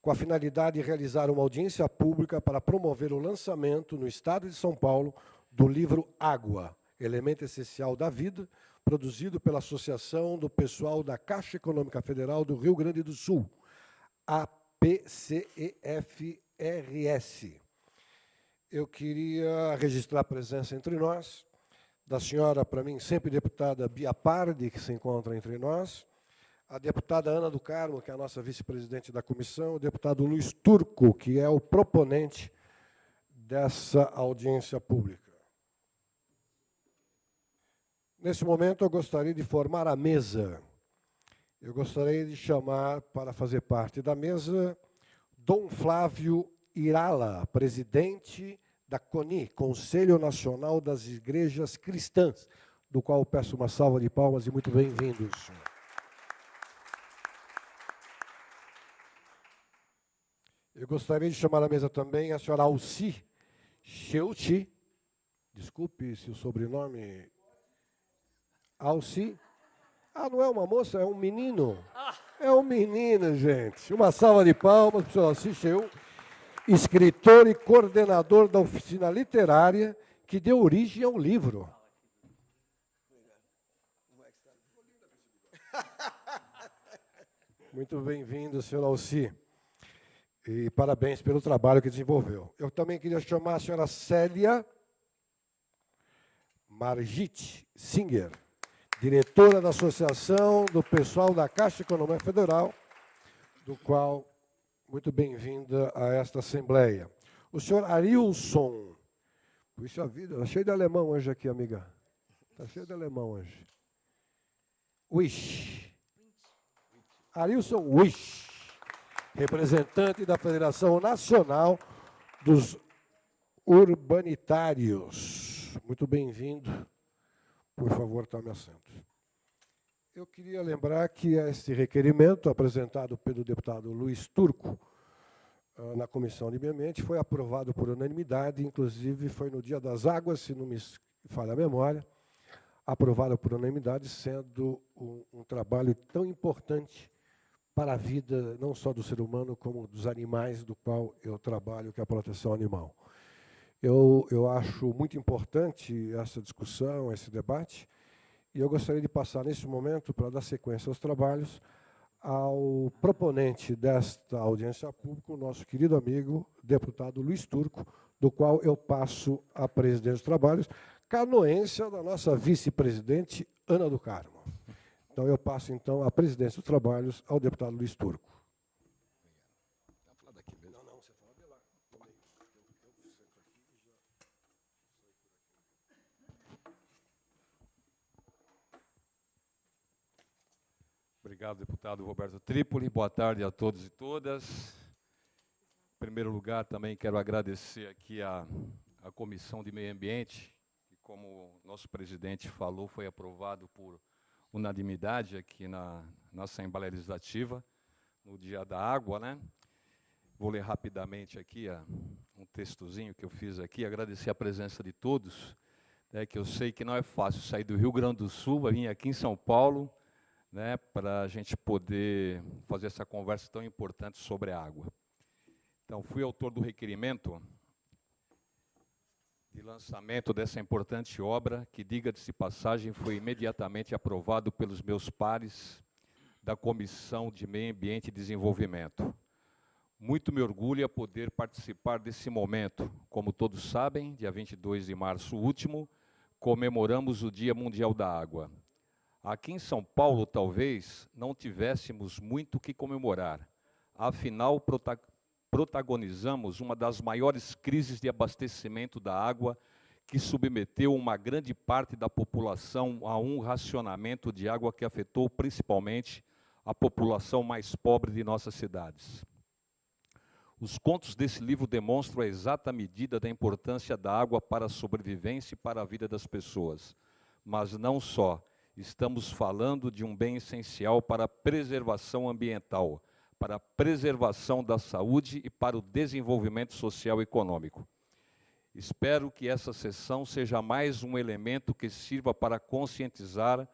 com a finalidade de realizar uma audiência pública para promover o lançamento no Estado de São Paulo do livro Água, Elemento Essencial da Vida, produzido pela Associação do Pessoal da Caixa Econômica Federal do Rio Grande do Sul, APCEFRS. Eu queria registrar a presença entre nós da senhora, para mim, sempre deputada Bia Pardi, que se encontra entre nós, a deputada Ana do Carmo, que é a nossa vice-presidente da comissão, o deputado Luiz Turco, que é o proponente dessa audiência pública. Nesse momento, eu gostaria de formar a mesa. Eu gostaria de chamar para fazer parte da mesa Dom Flávio Irala, presidente da CONI, Conselho Nacional das Igrejas Cristãs, do qual peço uma salva de palmas e muito bem-vindos. Eu gostaria de chamar à mesa também a senhora Alci Cheuchi, desculpe se o sobrenome... Alci? Ah, não é uma moça, é um menino. É um menino, gente. Uma salva de palmas para o senhor Alci Cheuchi, escritor e coordenador da oficina literária que deu origem ao livro. Muito bem-vindo, senhor Alci. E parabéns pelo trabalho que desenvolveu. Eu também queria chamar a senhora Célia Margit Singer, diretora da Associação do Pessoal da Caixa Econômica Federal, do qual, muito bem-vinda a esta Assembleia. O senhor Arilson, puxa vida, está cheio de alemão hoje aqui, amiga. Está cheio de alemão hoje. Wish. Arilson Wish, representante da Federação Nacional dos Urbanitários. Muito bem-vindo. Por favor, tome assento. Eu queria lembrar que este requerimento, apresentado pelo deputado Luiz Turco, na Comissão de Meio Ambiente, foi aprovado por unanimidade, inclusive foi no Dia das Águas, se não me falha a memória, aprovado por unanimidade, sendo um trabalho tão importante para a vida, não só do ser humano, como dos animais, do qual eu trabalho, que é a proteção animal. Eu acho muito importante essa discussão, esse debate, e eu gostaria de passar, nesse momento, para dar sequência aos trabalhos, ao proponente desta audiência pública, o nosso querido amigo, deputado Luiz Turco, do qual eu passo a presidência dos trabalhos, canoência da nossa vice-presidente, Ana do Carmo. Então, eu passo, então, a presidência dos trabalhos ao deputado Luiz Turco. Obrigado, deputado Roberto Trípoli. Boa tarde a todos e todas. Em primeiro lugar, também quero agradecer aqui a Comissão de Meio Ambiente, que, como o nosso presidente falou, foi aprovado por unanimidade aqui na Assembleia Legislativa, no Dia da Água, né? Vou ler rapidamente aqui um textozinho que eu fiz aqui, agradecer a presença de todos, né, que eu sei que não é fácil sair do Rio Grande do Sul, vir aqui em São Paulo, né, para a gente poder fazer essa conversa tão importante sobre a água. Então, fui autor do requerimento de lançamento dessa importante obra, que, diga-se de passagem, foi imediatamente aprovado pelos meus pares da Comissão de Meio Ambiente e Desenvolvimento. Muito me orgulha poder participar desse momento. Como todos sabem, dia 22 de março último, comemoramos o Dia Mundial da Água. Aqui em São Paulo, talvez, não tivéssemos muito o que comemorar. Afinal, protagonizamos uma das maiores crises de abastecimento da água, que submeteu uma grande parte da população a um racionamento de água que afetou principalmente a população mais pobre de nossas cidades. Os contos desse livro demonstram a exata medida da importância da água para a sobrevivência e para a vida das pessoas. Mas não só, estamos falando de um bem essencial para a preservação ambiental, para a preservação da saúde e para o desenvolvimento social e econômico. Espero que essa sessão seja mais um elemento que sirva para conscientizar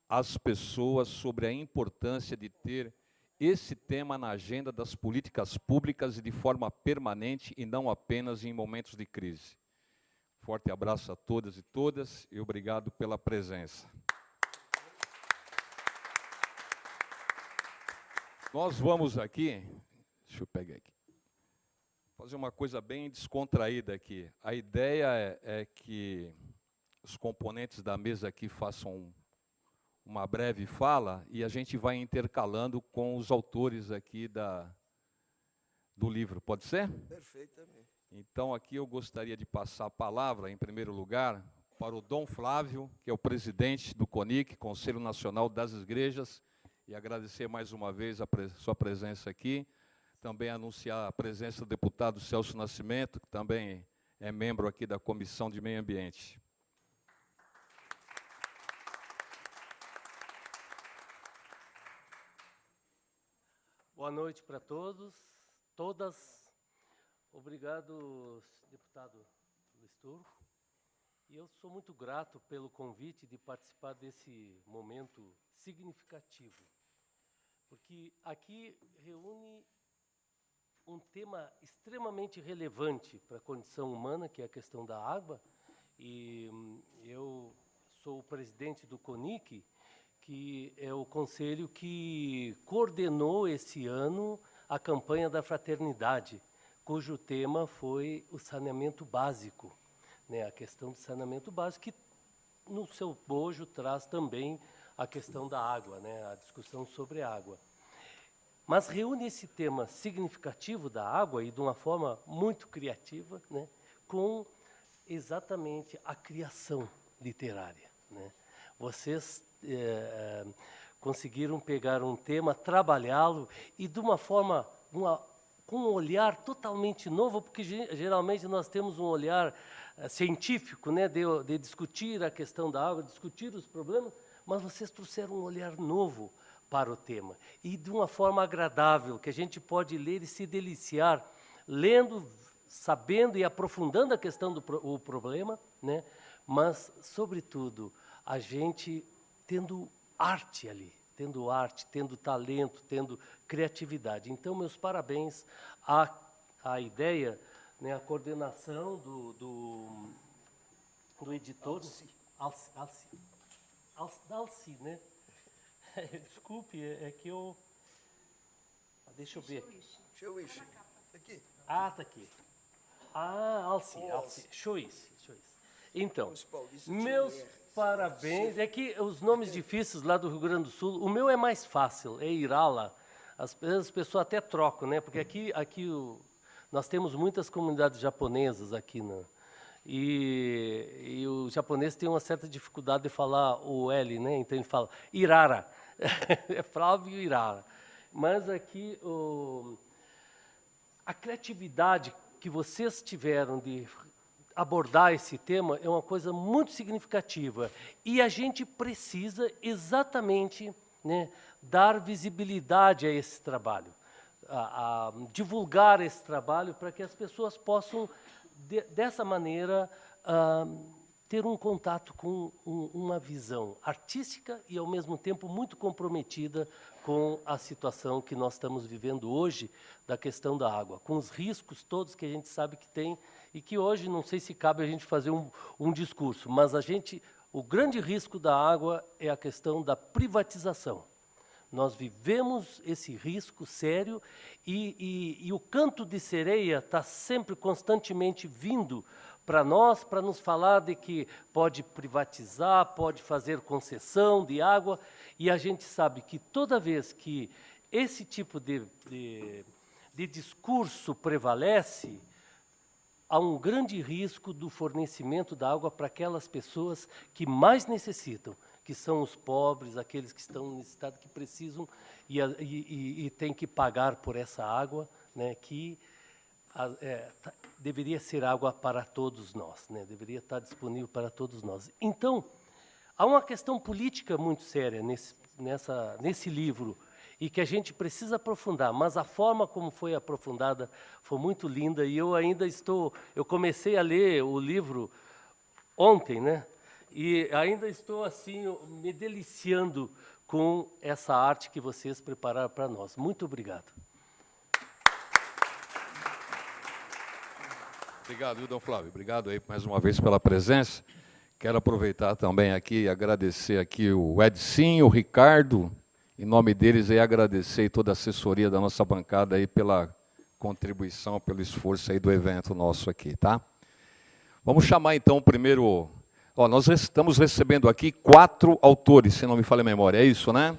as pessoas sobre a importância de ter esse tema na agenda das políticas públicas e de forma permanente e não apenas em momentos de crise. Forte abraço a todas e todas e obrigado pela presença. Nós vamos aqui, deixa eu pegar aqui, fazer uma coisa bem descontraída aqui. A ideia é que os componentes da mesa aqui façam uma breve fala e a gente vai intercalando com os autores aqui do livro. Pode ser? Perfeitamente. Então, aqui eu gostaria de passar a palavra, em primeiro lugar, para o Dom Flávio, que é o presidente do CONIC, Conselho Nacional das Igrejas, e agradecer mais uma vez a sua presença aqui. Também anunciar a presença do deputado Celso Nascimento, que também é membro aqui da Comissão de Meio Ambiente. Boa noite para todos, todas. Obrigado, deputado Luiz Turco. E eu sou muito grato pelo convite de participar desse momento significativo, porque aqui reúne um tema extremamente relevante para a condição humana, que é a questão da água. E eu sou o presidente do CONIC, que é o conselho que coordenou esse ano a campanha da fraternidade, cujo tema foi o saneamento básico, né? A questão do saneamento básico, que no seu bojo traz também a questão da água, né? A discussão sobre a água. Mas reúne esse tema significativo da água e de uma forma muito criativa, né? Com exatamente a criação literária, né? Vocês conseguiram pegar um tema, trabalhá-lo e de uma forma, com um olhar totalmente novo, porque geralmente nós temos um olhar científico, né, de discutir a questão da água, discutir os problemas, mas vocês trouxeram um olhar novo para o tema e de uma forma agradável, que a gente pode ler e se deliciar, lendo, sabendo e aprofundando a questão do problema, né, mas, sobretudo, a gente tendo arte ali, tendo talento, tendo criatividade. Então, meus parabéns à ideia, né, à coordenação do editor. Alci, né? Desculpe, é que eu... Deixa eu ver. Choice. Aqui. Ah, está aqui. Ah, Alci. Choice. Então, meus parabéns. É que os nomes difíceis lá do Rio Grande do Sul, o meu é mais fácil, é Irala. As pessoas até trocam, né? Porque aqui nós temos muitas comunidades japonesas aqui, né? E o japonês tem uma certa dificuldade de falar o L, né? Então ele fala Irara. É Flávio Irara. Mas aqui a criatividade que vocês tiveram de abordar esse tema é uma coisa muito significativa. E a gente precisa exatamente, né, dar visibilidade a esse trabalho, a divulgar esse trabalho para que as pessoas possam, dessa maneira, ter um contato com uma visão artística e, ao mesmo tempo, muito comprometida com a situação que nós estamos vivendo hoje da questão da água, com os riscos todos que a gente sabe que tem e que hoje não sei se cabe a gente fazer um discurso, mas o grande risco da água é a questão da privatização. Nós vivemos esse risco sério e o canto de sereia está sempre, constantemente vindo para nós, para nos falar de que pode privatizar, pode fazer concessão de água, e a gente sabe que toda vez que esse tipo de discurso prevalece, há um grande risco do fornecimento da água para aquelas pessoas que mais necessitam, que são os pobres, aqueles que estão necessitados, que precisam e têm que pagar por essa água, né, que deveria ser água para todos nós, né, deveria estar disponível para todos nós. Então, há uma questão política muito séria nesse livro, e que a gente precisa aprofundar, mas a forma como foi aprofundada foi muito linda, e eu comecei a ler o livro ontem, né? E ainda estou assim me deliciando com essa arte que vocês prepararam para nós. Muito obrigado. Obrigado, viu, Dom Flávio? Obrigado aí mais uma vez pela presença. Quero aproveitar também aqui e agradecer aqui o Edinho, o Ricardo, em nome deles aí agradecer toda a assessoria da nossa bancada aí pela contribuição, pelo esforço aí do evento nosso aqui, tá? Vamos chamar então o primeiro... nós estamos recebendo aqui 4 autores, se não me falha a memória, é isso, né?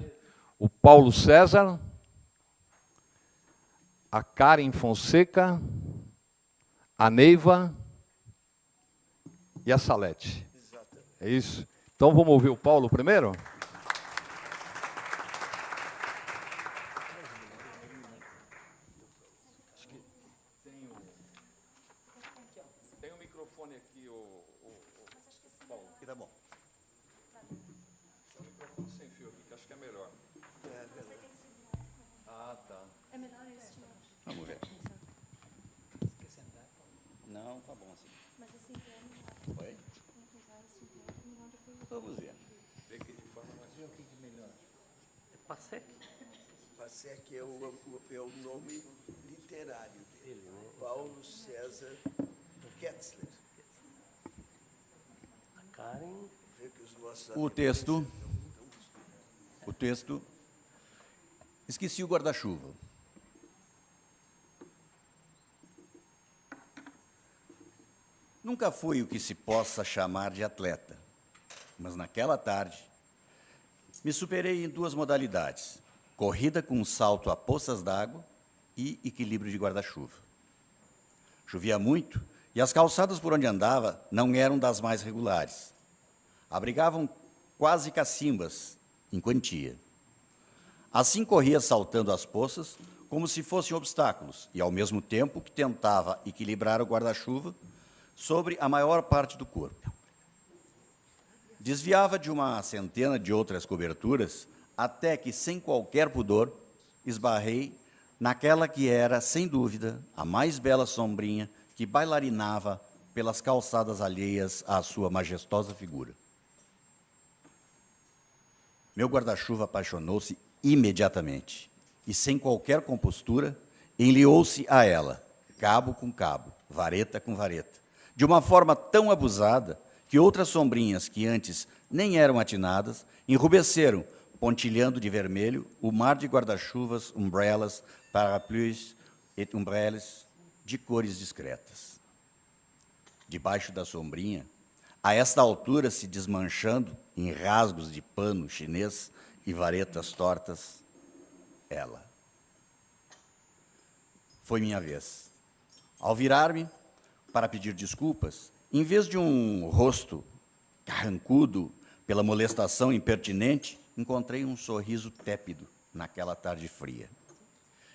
O Paulo César, a Karen Fonseca, a Neiva e a Salete. Exatamente. É isso? Então vamos ouvir o Paulo primeiro? Tem um microfone aqui, Paulo. Aqui tá bom. Tem um microfone sem fio aqui, que acho que é melhor. Ah, tá. É melhor esse, Vamos ver. Não, tá bom assim. mas assim, é melhor. Oi? Melhor depois. Vamos ver. Vê que de forma mais... Passec? Passec é o nome literário dele. Paulo César Ketzler. A Karen. Vê que os nossos O texto, esqueci o guarda-chuva. Nunca fui o que se possa chamar de atleta, mas naquela tarde me superei em 2 modalidades: corrida com salto a poças d'água e equilíbrio de guarda-chuva. Chovia muito e as calçadas por onde andava não eram das mais regulares. Abrigavam quase cacimbas em quantia. Assim corria saltando as poças como se fossem obstáculos e, ao mesmo tempo, que tentava equilibrar o guarda-chuva sobre a maior parte do corpo. Desviava de uma centena de outras coberturas até que, sem qualquer pudor, esbarrei naquela que era, sem dúvida, a mais bela sombrinha que bailarinava pelas calçadas alheias à sua majestosa figura. Meu guarda-chuva apaixonou-se imediatamente e, sem qualquer compostura, enliou-se a ela, cabo com cabo, vareta com vareta, de uma forma tão abusada que outras sombrinhas que antes nem eram atinadas enrubesceram, pontilhando de vermelho, o mar de guarda-chuvas, umbrellas, parapluies e umbrelles de cores discretas. Debaixo da sombrinha, a esta altura se desmanchando em rasgos de pano chinês e varetas tortas, ela. Foi minha vez. Ao virar-me para pedir desculpas, em vez de um rosto carrancudo pela molestação impertinente, encontrei um sorriso tépido naquela tarde fria.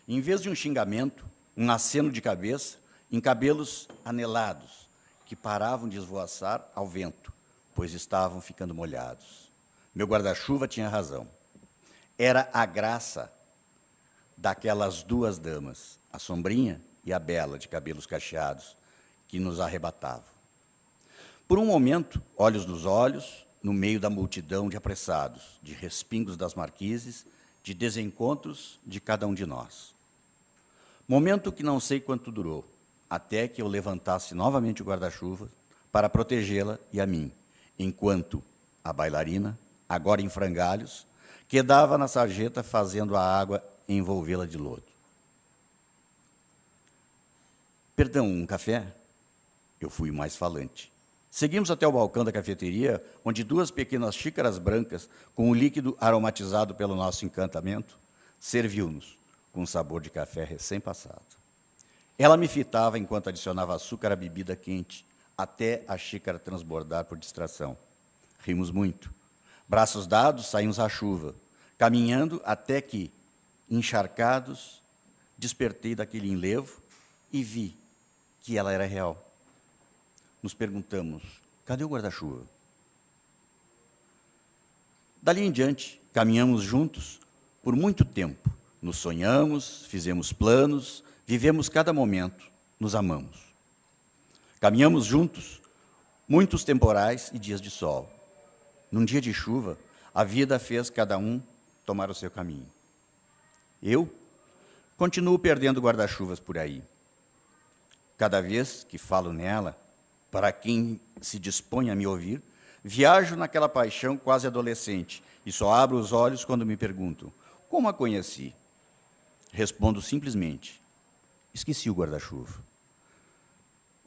Em vez de um xingamento, um aceno de cabeça em cabelos anelados, que paravam de esvoaçar ao vento, pois estavam ficando molhados. Meu guarda-chuva tinha razão. Era a graça daquelas 2 damas, a sombrinha e a bela de cabelos cacheados, que nos arrebatavam. Por um momento, olhos nos olhos, no meio da multidão de apressados, de respingos das marquises, de desencontros de cada um de nós. Momento que não sei quanto durou, até que eu levantasse novamente o guarda-chuva para protegê-la e a mim, enquanto a bailarina, agora em frangalhos, quedava na sarjeta fazendo a água envolvê-la de lodo. Perdão, um café? Eu fui o mais falante. Seguimos até o balcão da cafeteria, onde 2 pequenas xícaras brancas, com o líquido aromatizado pelo nosso encantamento, serviu-nos com sabor de café recém-passado. Ela me fitava enquanto adicionava açúcar à bebida quente, até a xícara transbordar por distração. Rimos muito. Braços dados, saímos à chuva, caminhando até que, encharcados, despertei daquele enlevo e vi que ela era real. Nos perguntamos, cadê o guarda-chuva? Dali em diante, caminhamos juntos por muito tempo. Nos sonhamos, fizemos planos, vivemos cada momento, nos amamos. Caminhamos juntos, muitos temporais e dias de sol. Num dia de chuva, a vida fez cada um tomar o seu caminho. Eu continuo perdendo guarda-chuvas por aí. Cada vez que falo nela, para quem se dispõe a me ouvir, viajo naquela paixão quase adolescente e só abro os olhos quando me perguntam: como a conheci? Respondo simplesmente: esqueci o guarda-chuva.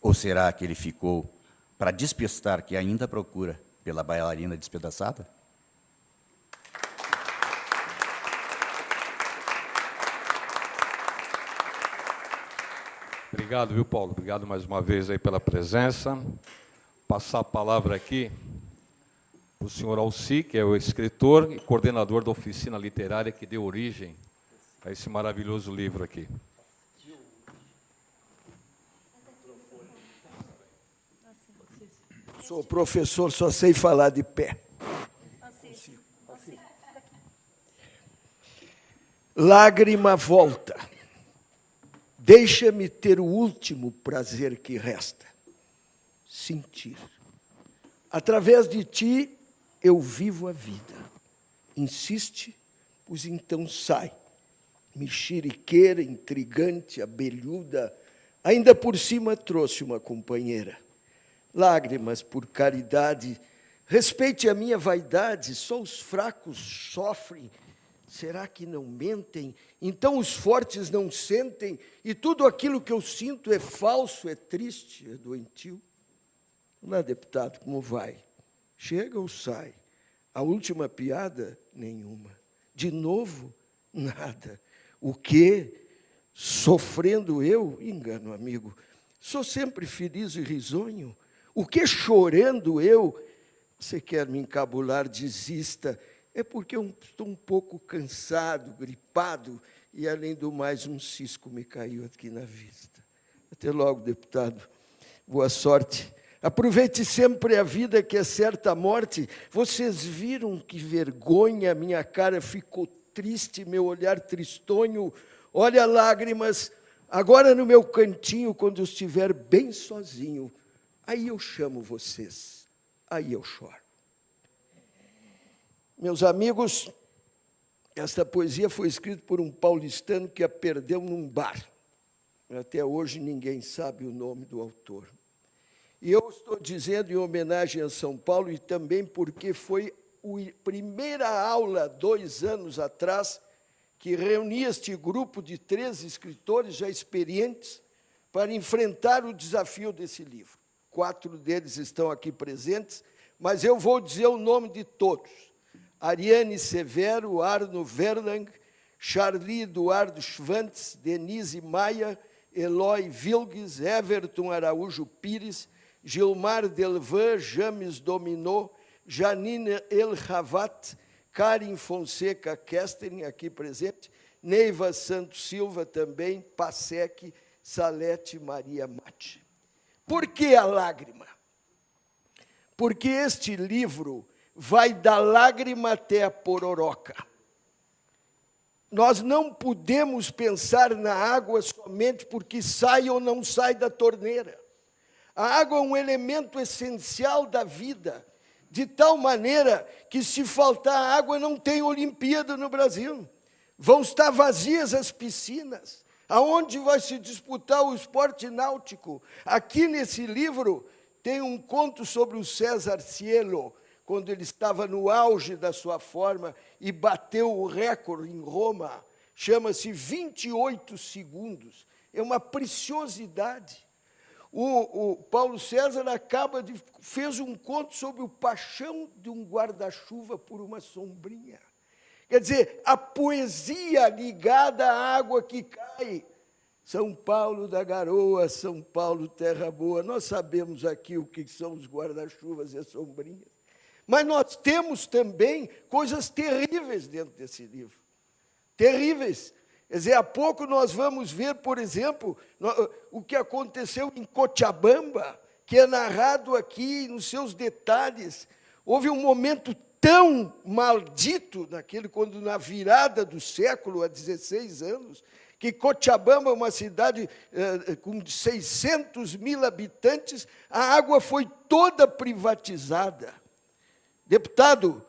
Ou será que ele ficou para despistar que ainda procura pela bailarina despedaçada? Obrigado, viu, Paulo? Obrigado mais uma vez aí pela presença. Passar a palavra aqui para o senhor Alci, que é o escritor e coordenador da oficina literária que deu origem a esse maravilhoso livro aqui. Sou professor, só sei falar de pé. Lágrima volta. Deixa-me ter o último prazer que resta. Sentir. Através de ti, eu vivo a vida. Insiste, pois então sai. Mexeriqueira, intrigante, abelhuda, ainda por cima trouxe uma companheira. Lágrimas por caridade, respeite a minha vaidade, só os fracos sofrem. Será que não mentem? Então os fortes não sentem, e tudo aquilo que eu sinto é falso, é triste, é doentio. Olá, deputado, como vai? Chega ou sai? A última piada? Nenhuma. De novo? Nada. O quê? Sofrendo eu? Engano, amigo. Sou sempre feliz e risonho. O que chorando eu? Você quer me encabular, desista. É porque eu estou um pouco cansado, gripado, e, além do mais, um cisco me caiu aqui na vista. Até logo, deputado. Boa sorte. Aproveite sempre a vida, que é certa a morte. Vocês viram que vergonha, minha cara ficou triste, meu olhar tristonho. Olha, lágrimas, agora no meu cantinho, quando eu estiver bem sozinho, aí eu chamo vocês, aí eu choro. Meus amigos, esta poesia foi escrita por um paulistano que a perdeu num bar. Até hoje ninguém sabe o nome do autor. E eu estou dizendo em homenagem a São Paulo e também porque foi a primeira aula, 2 anos atrás, que reuni este grupo de 3 escritores já experientes para enfrentar o desafio desse livro. 4 deles estão aqui presentes, mas eu vou dizer o nome de todos. Ariane Severo, Arno Verlang, Charlie Eduardo Schwantz, Denise Maia, Eloy Vilgues, Everton Araújo Pires, Gilmar Delvan, James Dominó, Janine El-Havat, Karin Fonseca Kestering, aqui presente, Neiva Santos Silva também, Pasek, Salete Maria Mate. Por que a lágrima? Porque este livro vai da lágrima até a pororoca. Nós não podemos pensar na água somente porque sai ou não sai da torneira. A água é um elemento essencial da vida, de tal maneira que, se faltar água, não tem Olimpíada no Brasil. Vão estar vazias as piscinas. Aonde vai se disputar o esporte náutico? Aqui nesse livro tem um conto sobre o César Cielo, quando ele estava no auge da sua forma e bateu o recorde em Roma. Chama-se 28 segundos. É uma preciosidade. O Paulo César fez um conto sobre o paixão de um guarda-chuva por uma sombrinha. Quer dizer, a poesia ligada à água que cai. São Paulo da Garoa, São Paulo Terra Boa. Nós sabemos aqui o que são os guarda-chuvas e as sombrinhas. Mas nós temos também coisas terríveis dentro desse livro. Terríveis. Quer dizer, há pouco nós vamos ver, por exemplo, o que aconteceu em Cochabamba, que é narrado aqui nos seus detalhes. Houve um momento tão maldito, quando na virada do século, há 16 anos, que Cochabamba é uma cidade com 600 mil habitantes, a água foi toda privatizada. Deputado,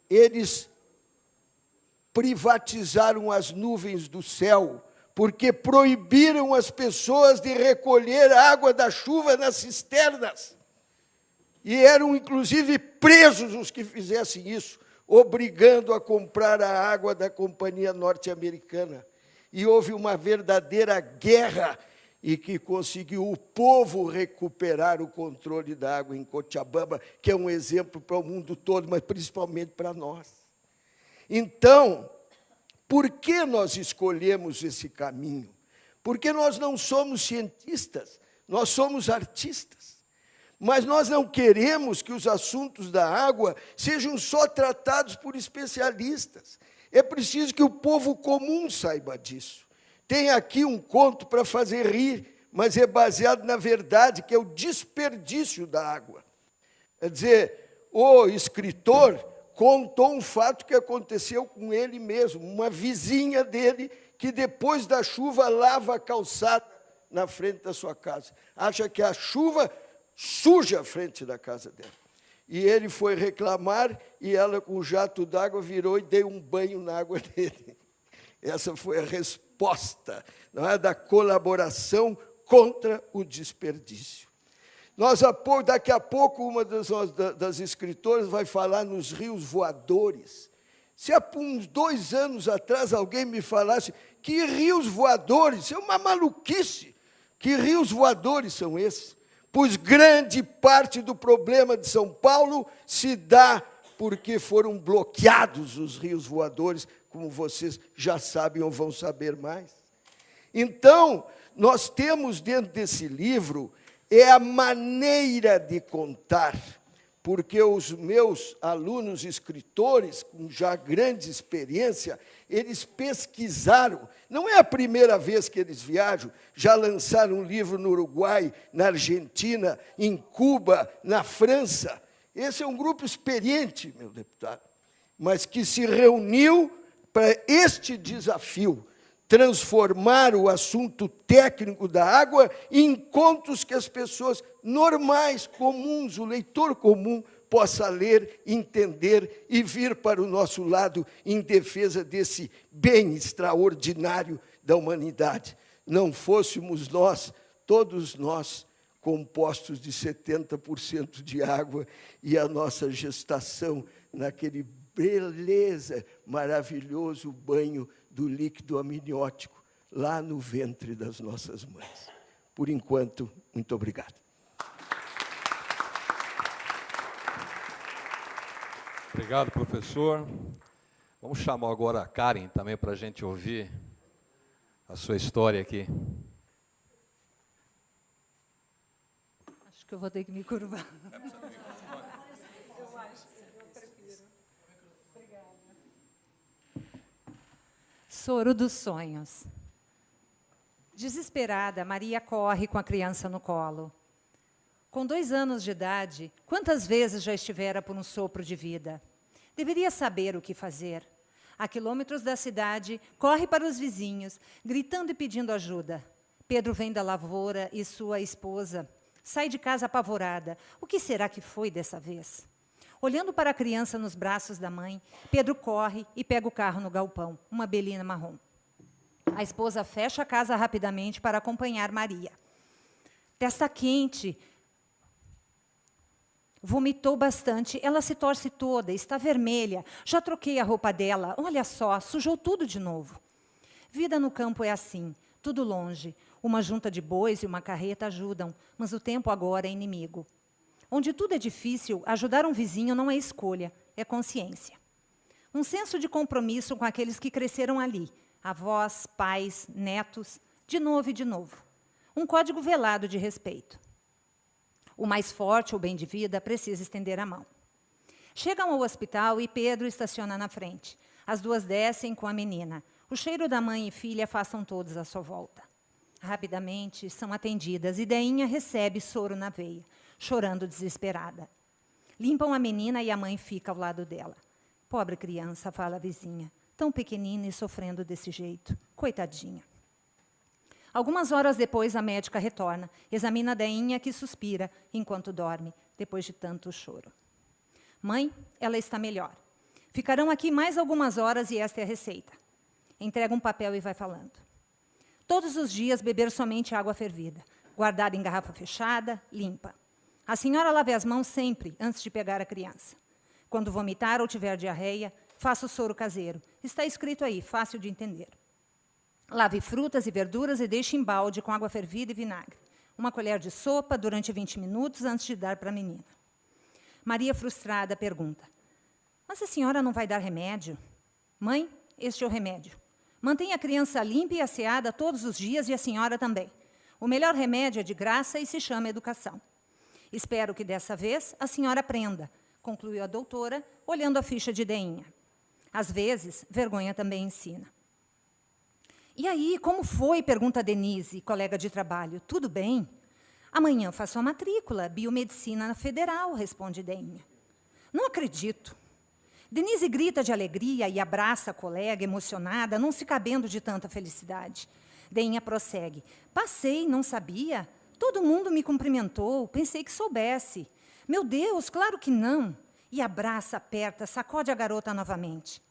eles privatizaram as nuvens do céu, porque proibiram as pessoas de recolher a água da chuva nas cisternas. E eram, inclusive, presos os que fizessem isso, obrigando a comprar a água da companhia norte-americana. E houve uma verdadeira guerra e que conseguiu o povo recuperar o controle da água em Cochabamba, que é um exemplo para o mundo todo, mas principalmente para nós. Então, por que nós escolhemos esse caminho? Porque nós não somos cientistas, nós somos artistas. Mas nós não queremos que os assuntos da água sejam só tratados por especialistas. É preciso que o povo comum saiba disso. Tem aqui um conto para fazer rir, mas é baseado na verdade, que é o desperdício da água. Quer dizer, o escritor contou um fato que aconteceu com ele mesmo, uma vizinha dele, que depois da chuva lava a calçada na frente da sua casa. Acha que a chuva suja a frente da casa dela. E ele foi reclamar, e ela, com um jato d'água, virou e deu um banho na água dele. Essa foi a resposta, não é, da colaboração contra o desperdício. Daqui a pouco, uma das escritoras vai falar nos rios voadores. Se há uns 2 anos atrás alguém me falasse que rios voadores, isso é uma maluquice. Que rios voadores são esses? Pois grande parte do problema de São Paulo se dá porque foram bloqueados os rios voadores, como vocês já sabem ou vão saber mais. Então, nós temos dentro desse livro a maneira de contar, porque os meus alunos escritores, com já grande experiência, eles pesquisaram. Não é a primeira vez que eles viajam, já lançaram um livro no Uruguai, na Argentina, em Cuba, na França. Esse é um grupo experiente, meu deputado, mas que se reuniu para este desafio, transformar o assunto técnico da água em contos que as pessoas normais, comuns, o leitor comum, possa ler, entender e vir para o nosso lado em defesa desse bem extraordinário da humanidade. Não fôssemos nós, todos nós, compostos de 70% de água, e a nossa gestação naquele beleza, maravilhoso banho do líquido amniótico, lá no ventre das nossas mães. Por enquanto, muito obrigado. Obrigado, professor. Vamos chamar agora a Karen também para a gente ouvir a sua história aqui. Acho que eu vou ter que me curvar. Soro dos sonhos. Desesperada, Maria corre com a criança no colo. Com 2 anos de idade, quantas vezes já estivera por um sopro de vida? Deveria saber o que fazer. A quilômetros da cidade, corre para os vizinhos, gritando e pedindo ajuda. Pedro vem da lavoura e sua esposa sai de casa apavorada. O que será que foi dessa vez? Olhando para a criança nos braços da mãe, Pedro corre e pega o carro no galpão, uma Belina marrom. A esposa fecha a casa rapidamente para acompanhar Maria. Testa quente, vomitou bastante, ela se torce toda, está vermelha. Já troquei a roupa dela, olha só, sujou tudo de novo. Vida no campo é assim, tudo longe. Uma junta de bois e uma carreta ajudam, mas o tempo agora é inimigo. Onde tudo é difícil, ajudar um vizinho não é escolha, é consciência. Um senso de compromisso com aqueles que cresceram ali, avós, pais, netos, de novo e de novo. Um código velado de respeito. O mais forte, o bem de vida, precisa estender a mão. Chegam ao hospital e Pedro estaciona na frente. As duas descem com a menina. O cheiro da mãe e filha afastam todos à sua volta. Rapidamente são atendidas e Deinha recebe soro na veia, chorando desesperada. Limpam a menina e a mãe fica ao lado dela. Pobre criança, fala a vizinha, tão pequenina e sofrendo desse jeito. Coitadinha. Algumas horas depois, a médica retorna, examina a Deinha, que suspira enquanto dorme, depois de tanto choro. Mãe, ela está melhor. Ficarão aqui mais algumas horas e esta é a receita. Entrega um papel e vai falando. Todos os dias beber somente água fervida, guardada em garrafa fechada, limpa. A senhora lave as mãos sempre, antes de pegar a criança. Quando vomitar ou tiver diarreia, faça o soro caseiro. Está escrito aí, fácil de entender. Lave frutas e verduras e deixe em balde com água fervida e vinagre. Uma colher de sopa durante 20 minutos antes de dar para a menina. Maria, frustrada, pergunta: mas a senhora não vai dar remédio? Mãe, este é o remédio. Mantenha a criança limpa e asseada todos os dias e a senhora também. O melhor remédio é de graça e se chama educação. Espero que dessa vez a senhora aprenda, concluiu a doutora, olhando a ficha de Deinha. Às vezes, vergonha também ensina. E aí, como foi? Pergunta Denise, colega de trabalho. Tudo bem? Amanhã faço a matrícula, biomedicina na Federal, responde Deinha. Não acredito. Denise grita de alegria e abraça a colega, emocionada, não se cabendo de tanta felicidade. Deinha prossegue. Passei, não sabia? Todo mundo me cumprimentou, pensei que soubesse. Meu Deus, claro que não. E abraça, aperta, sacode a garota novamente.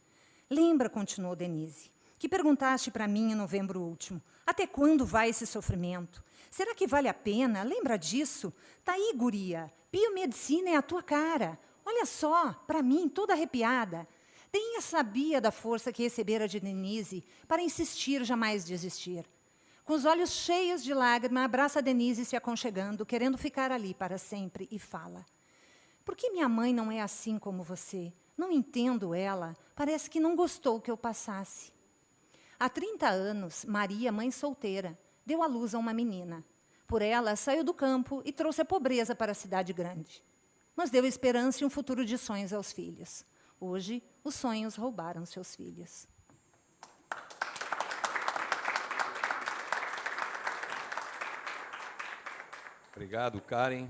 Lembra, continuou Denise, que perguntaste para mim em novembro último, até quando vai esse sofrimento? Será que vale a pena? Lembra disso? Tá aí, guria, biomedicina é a tua cara. Olha só, para mim, toda arrepiada. Deinha sabia da força que recebera de Denise para insistir, jamais desistir. Com os olhos cheios de lágrima, abraça Denise se aconchegando, querendo ficar ali para sempre, e fala: por que minha mãe não é assim como você? Não entendo ela, parece que não gostou que eu passasse. Há 30 anos, Maria, mãe solteira, deu à luz a uma menina. Por ela, saiu do campo e trouxe a pobreza para a cidade grande. Mas deu esperança e um futuro de sonhos aos filhos. Hoje, os sonhos roubaram seus filhos. Obrigado, Karen.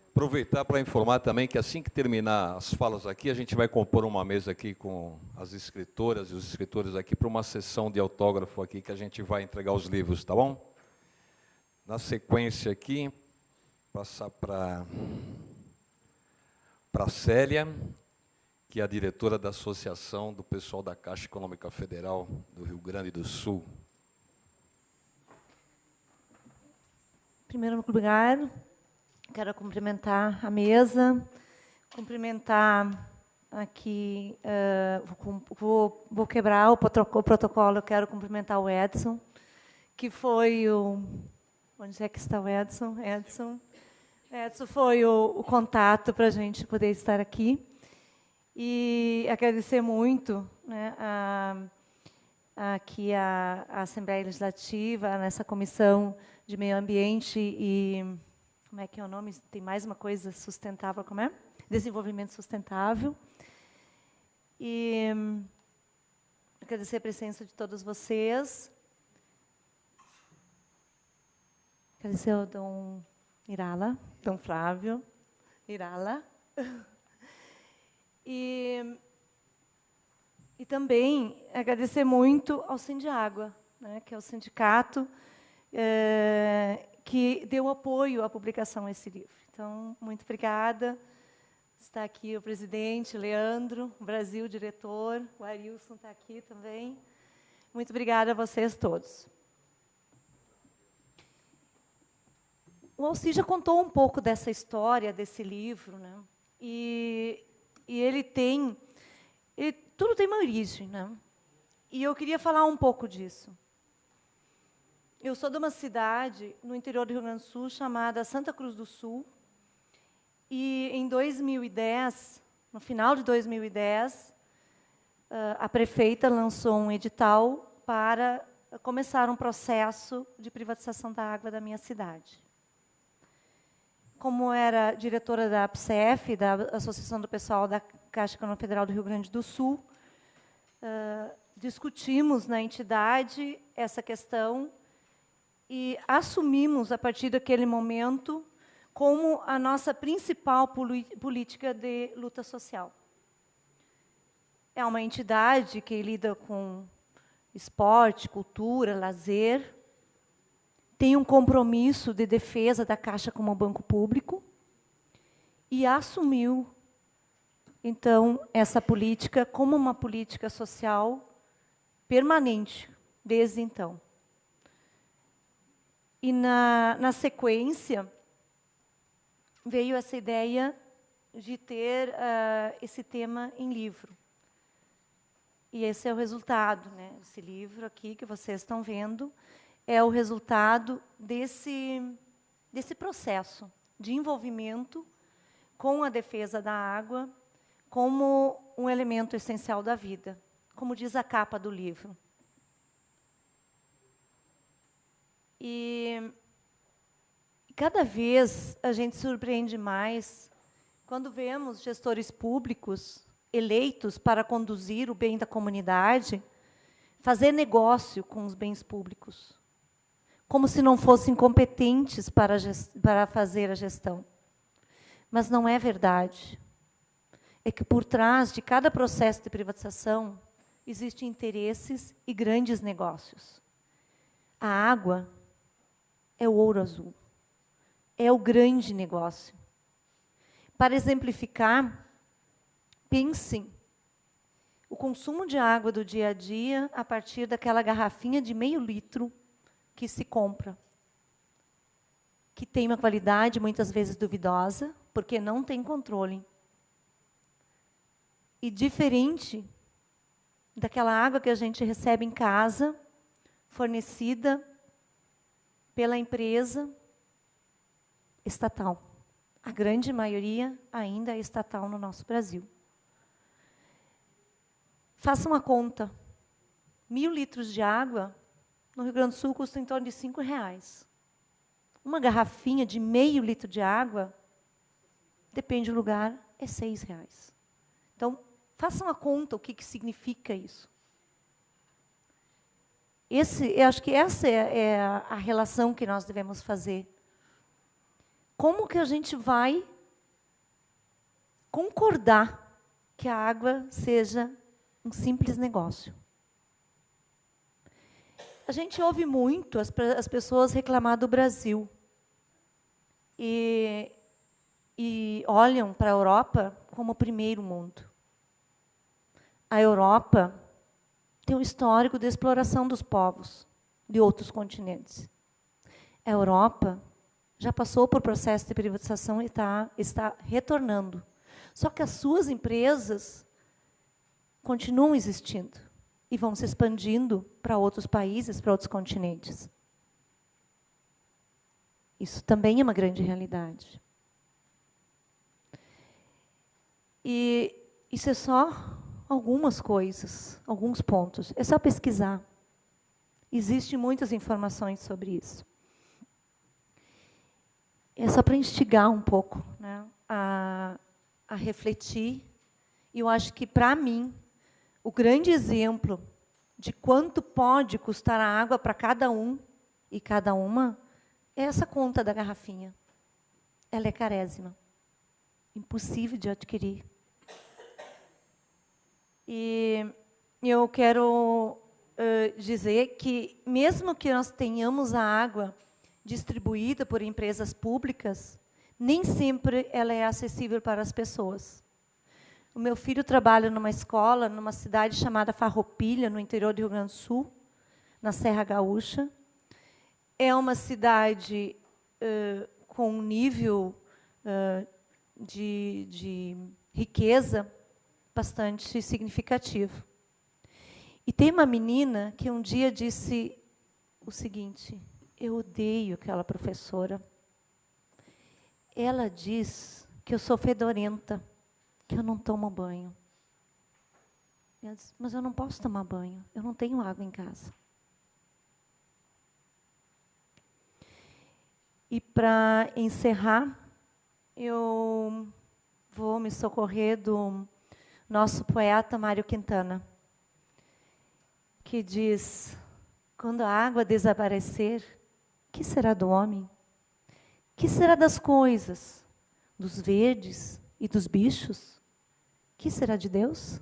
Aproveitar para informar também que assim que terminar as falas aqui, a gente vai compor uma mesa aqui com as escritoras e os escritores aqui para uma sessão de autógrafo aqui que a gente vai entregar os livros, tá bom? Na sequência aqui, passar para a Célia, que é a diretora da Associação do Pessoal da Caixa Econômica Federal do Rio Grande do Sul. Em primeiro lugar, quero cumprimentar a mesa, cumprimentar aqui, vou quebrar o protocolo, eu quero cumprimentar o Edson, que foi o... Onde é que está o Edson? Edson foi o contato para a gente poder estar aqui. E agradecer muito, né, aqui a Assembleia Legislativa, nessa comissão de meio ambiente e, como é que é o nome? Tem mais uma coisa sustentável, como é? Desenvolvimento sustentável. E agradecer a presença de todos vocês. Agradecer ao Dom Irala, Dom Flávio Irala. E também agradecer muito ao Sindiágua, né, que é o sindicato que deu apoio à publicação desse livro. Então, muito obrigada. Está aqui o presidente, Leandro, o Brasil, diretor, o Arilson está aqui também. Muito obrigada a vocês todos. O Alci já contou um pouco dessa história, desse livro, né? E ele tem... tudo tem uma origem, né? E eu queria falar um pouco disso. Eu sou de uma cidade no interior do Rio Grande do Sul chamada Santa Cruz do Sul. E em 2010, no final de 2010, a prefeita lançou um edital para começar um processo de privatização da água da minha cidade. Como era diretora da APCF, da Associação do Pessoal da Caixa Econômica Federal do Rio Grande do Sul, discutimos na entidade essa questão e assumimos, a partir daquele momento, como a nossa principal política de luta social. É uma entidade que lida com esporte, cultura, lazer, tem um compromisso de defesa da Caixa como banco público e assumiu então, essa política como uma política social permanente, desde então. E, na sequência, veio essa ideia de ter esse tema em livro. E esse é o resultado, né? Esse livro aqui que vocês estão vendo é o resultado desse processo de envolvimento com a defesa da água como um elemento essencial da vida, como diz a capa do livro. E cada vez a gente se surpreende mais quando vemos gestores públicos eleitos para conduzir o bem da comunidade, fazer negócio com os bens públicos, como se não fossem competentes para fazer a gestão. Mas não é verdade. É que por trás de cada processo de privatização existem interesses e grandes negócios. A água é o ouro azul. É o grande negócio. Para exemplificar, pensem o consumo de água do dia a dia a partir daquela garrafinha de meio litro que se compra, que tem uma qualidade muitas vezes duvidosa, porque não tem controle. E diferente daquela água que a gente recebe em casa, fornecida pela empresa estatal. A grande maioria ainda é estatal no nosso Brasil. Faça uma conta. 1.000 litros de água, no Rio Grande do Sul, custa em torno de R$5. Uma garrafinha de meio litro de água, depende do lugar, é R$6. Então, faça uma conta o que significa isso. Eu acho que essa é a relação que nós devemos fazer. Como que a gente vai concordar que a água seja um simples negócio? A gente ouve muito as pessoas reclamar do Brasil. E olham para a Europa como o primeiro mundo. A Europa tem um histórico de exploração dos povos de outros continentes. A Europa já passou por processo de privatização e está retornando. Só que as suas empresas continuam existindo e vão se expandindo para outros países, para outros continentes. Isso também é uma grande realidade. E isso é só algumas coisas, alguns pontos. É só pesquisar. Existem muitas informações sobre isso. É só para instigar um pouco, né, a refletir. E eu acho que, para mim, o grande exemplo de quanto pode custar a água para cada um e cada uma é essa conta da garrafinha. Ela é carésima. Impossível de adquirir. E eu quero dizer que, mesmo que nós tenhamos a água distribuída por empresas públicas, nem sempre ela é acessível para as pessoas. O meu filho trabalha numa escola, numa cidade chamada Farroupilha, no interior do Rio Grande do Sul, na Serra Gaúcha. É uma cidade com um nível de riqueza bastante significativo. E tem uma menina que um dia disse o seguinte: eu odeio aquela professora. Ela diz que eu sou fedorenta, que eu não tomo banho. Ela disse, mas eu não posso tomar banho, eu não tenho água em casa. E, para encerrar, eu vou me socorrer do nosso poeta Mário Quintana, que diz: quando a água desaparecer, que será do homem? Que será das coisas, dos verdes e dos bichos? Que será de Deus?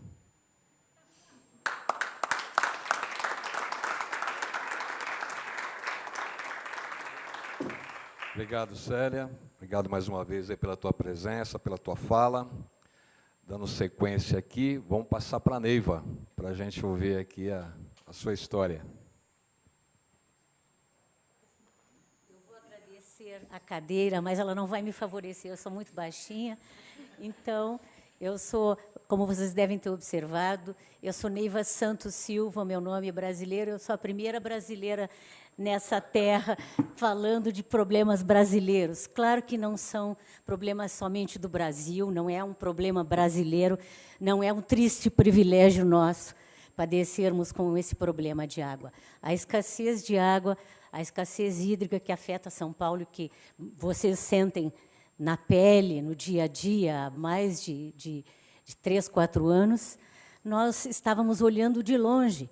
Obrigado, Célia. Obrigado mais uma vez aí pela tua presença, pela tua fala. dando sequência aqui, vamos passar para a Neiva, para a gente ouvir aqui a sua história. Eu vou agradecer a cadeira, mas ela não vai me favorecer, eu sou muito baixinha. Então, eu sou, como vocês devem ter observado, eu sou Neiva Santos Silva, meu nome é brasileiro, eu sou a primeira brasileira nessa terra falando de problemas brasileiros. Claro que não são problemas somente do Brasil, não é um problema brasileiro, não é um triste privilégio nosso padecermos com esse problema de água. A escassez de água, a escassez hídrica que afeta São Paulo, que vocês sentem na pele, no dia a dia, há mais de 3, 4 anos, nós estávamos olhando de longe,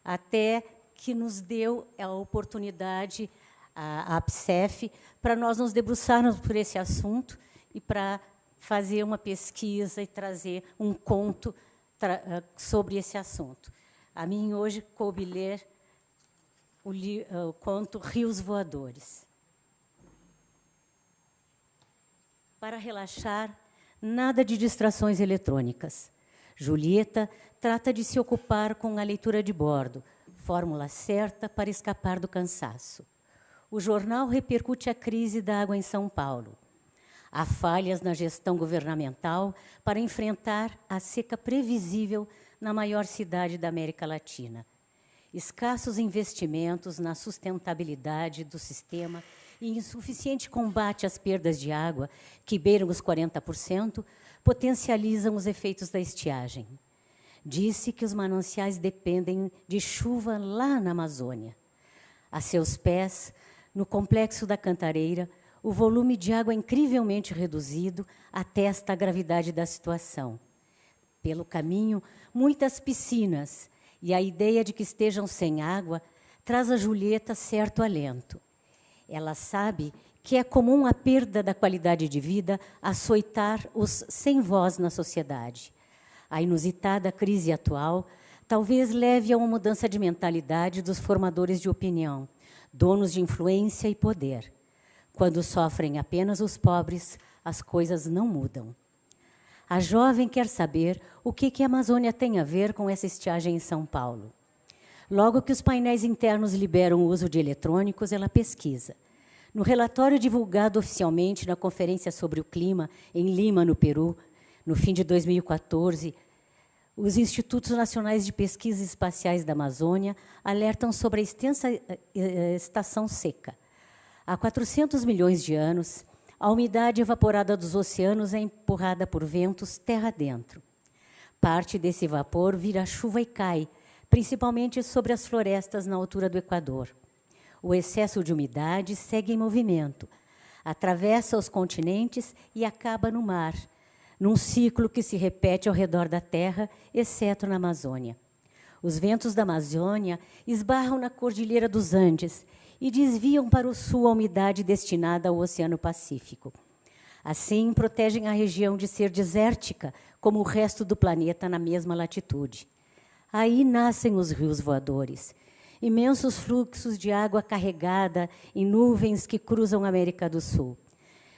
até que nos deu a oportunidade, a APSEF, para nós nos debruçarmos por esse assunto e para fazer uma pesquisa e trazer um conto sobre esse assunto. A mim, hoje, coube ler o conto Rios Voadores. Para relaxar, nada de distrações eletrônicas. Julieta trata de se ocupar com a leitura de bordo, fórmula certa para escapar do cansaço. O jornal repercute a crise da água em São Paulo. Há falhas na gestão governamental para enfrentar a seca previsível na maior cidade da América Latina. Escassos investimentos na sustentabilidade do sistema e insuficiente combate às perdas de água, que beiram os 40%, potencializam os efeitos da estiagem. Disse que os mananciais dependem de chuva lá na Amazônia. A seus pés, no complexo da Cantareira, o volume de água incrivelmente reduzido atesta a gravidade da situação. Pelo caminho, muitas piscinas, e a ideia de que estejam sem água traz a Julieta certo alento. Ela sabe que é comum a perda da qualidade de vida açoitar os sem voz na sociedade. A inusitada crise atual talvez leve a uma mudança de mentalidade dos formadores de opinião, donos de influência e poder. Quando sofrem apenas os pobres, as coisas não mudam. A jovem quer saber o que a Amazônia tem a ver com essa estiagem em São Paulo. Logo que os painéis internos liberam o uso de eletrônicos, ela pesquisa. No relatório divulgado oficialmente na Conferência sobre o Clima, em Lima, no Peru, no fim de 2014, os Institutos Nacionais de Pesquisas Espaciais da Amazônia alertam sobre a extensa estação seca. Há 400 milhões de anos, a umidade evaporada dos oceanos é empurrada por ventos terra dentro. Parte desse vapor vira chuva e cai, principalmente sobre as florestas na altura do Equador. O excesso de umidade segue em movimento, atravessa os continentes e acaba no mar, num ciclo que se repete ao redor da Terra, exceto na Amazônia. Os ventos da Amazônia esbarram na Cordilheira dos Andes e desviam para o sul a umidade destinada ao Oceano Pacífico. Assim, protegem a região de ser desértica, como o resto do planeta na mesma latitude. Aí nascem os rios voadores, imensos fluxos de água carregada em nuvens que cruzam a América do Sul.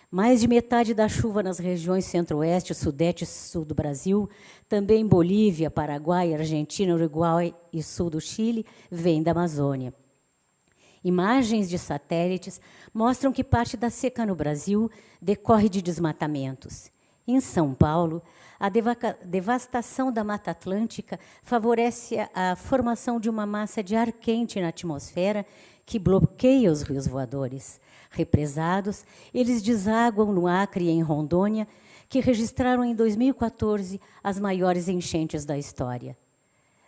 Mais de metade da chuva nas regiões centro-oeste, sudeste e sul do Brasil, também Bolívia, Paraguai, Argentina, Uruguai e sul do Chile, vem da Amazônia. Imagens de satélites mostram que parte da seca no Brasil decorre de desmatamentos. Em São Paulo, a devastação da Mata Atlântica favorece a formação de uma massa de ar quente na atmosfera que bloqueia os rios voadores. Represados, eles desaguam no Acre e em Rondônia, que registraram em 2014 as maiores enchentes da história.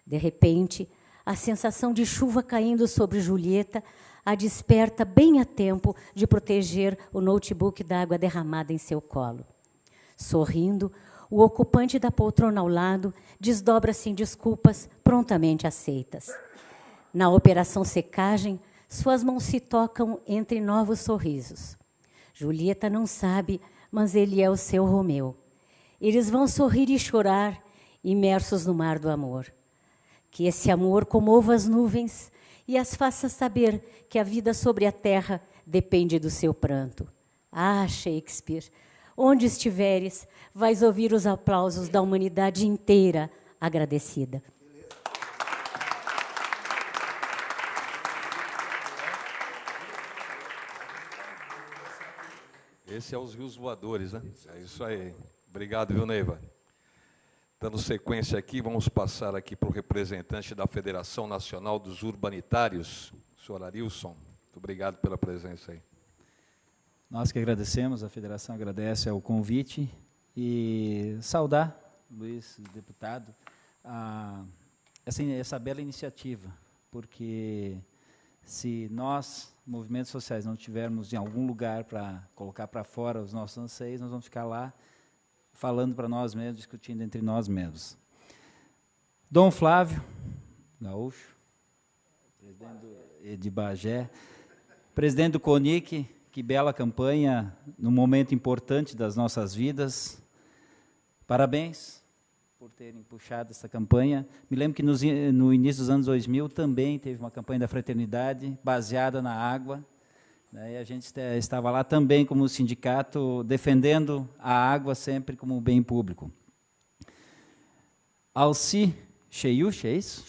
De repente, a sensação de chuva caindo sobre Julieta a desperta bem a tempo de proteger o notebook da água derramada em seu colo. Sorrindo, o ocupante da poltrona ao lado desdobra-se em desculpas prontamente aceitas. Na operação secagem, suas mãos se tocam entre novos sorrisos. Julieta não sabe, mas ele é o seu Romeu. Eles vão sorrir e chorar, imersos no mar do amor. Que esse amor comova as nuvens e as faça saber que a vida sobre a terra depende do seu pranto. Ah, Shakespeare, onde estiveres, vais ouvir os aplausos da humanidade inteira agradecida. Esse é os rios voadores, né? É isso aí. Obrigado, viu, Neiva? Dando sequência aqui, vamos passar aqui para o representante da Federação Nacional dos Urbanitários, o senhor Arilson. Muito obrigado pela presença aí. Nós que agradecemos, a Federação agradece o convite e saudar, Luiz, deputado, essa bela iniciativa, porque se nós, movimentos sociais, não tivermos em algum lugar para colocar para fora os nossos anseios, nós vamos ficar lá falando para nós mesmos, discutindo entre nós mesmos. Dom Flávio, gaúcho, presidente de Bagé, presidente do CONIC, que bela campanha, num momento importante das nossas vidas. Parabéns por terem puxado essa campanha. Me lembro que no início dos anos 2000 também teve uma campanha da fraternidade baseada na água, né, e a gente estava lá também como sindicato defendendo a água sempre como um bem público. Alci Cheiuch, é isso?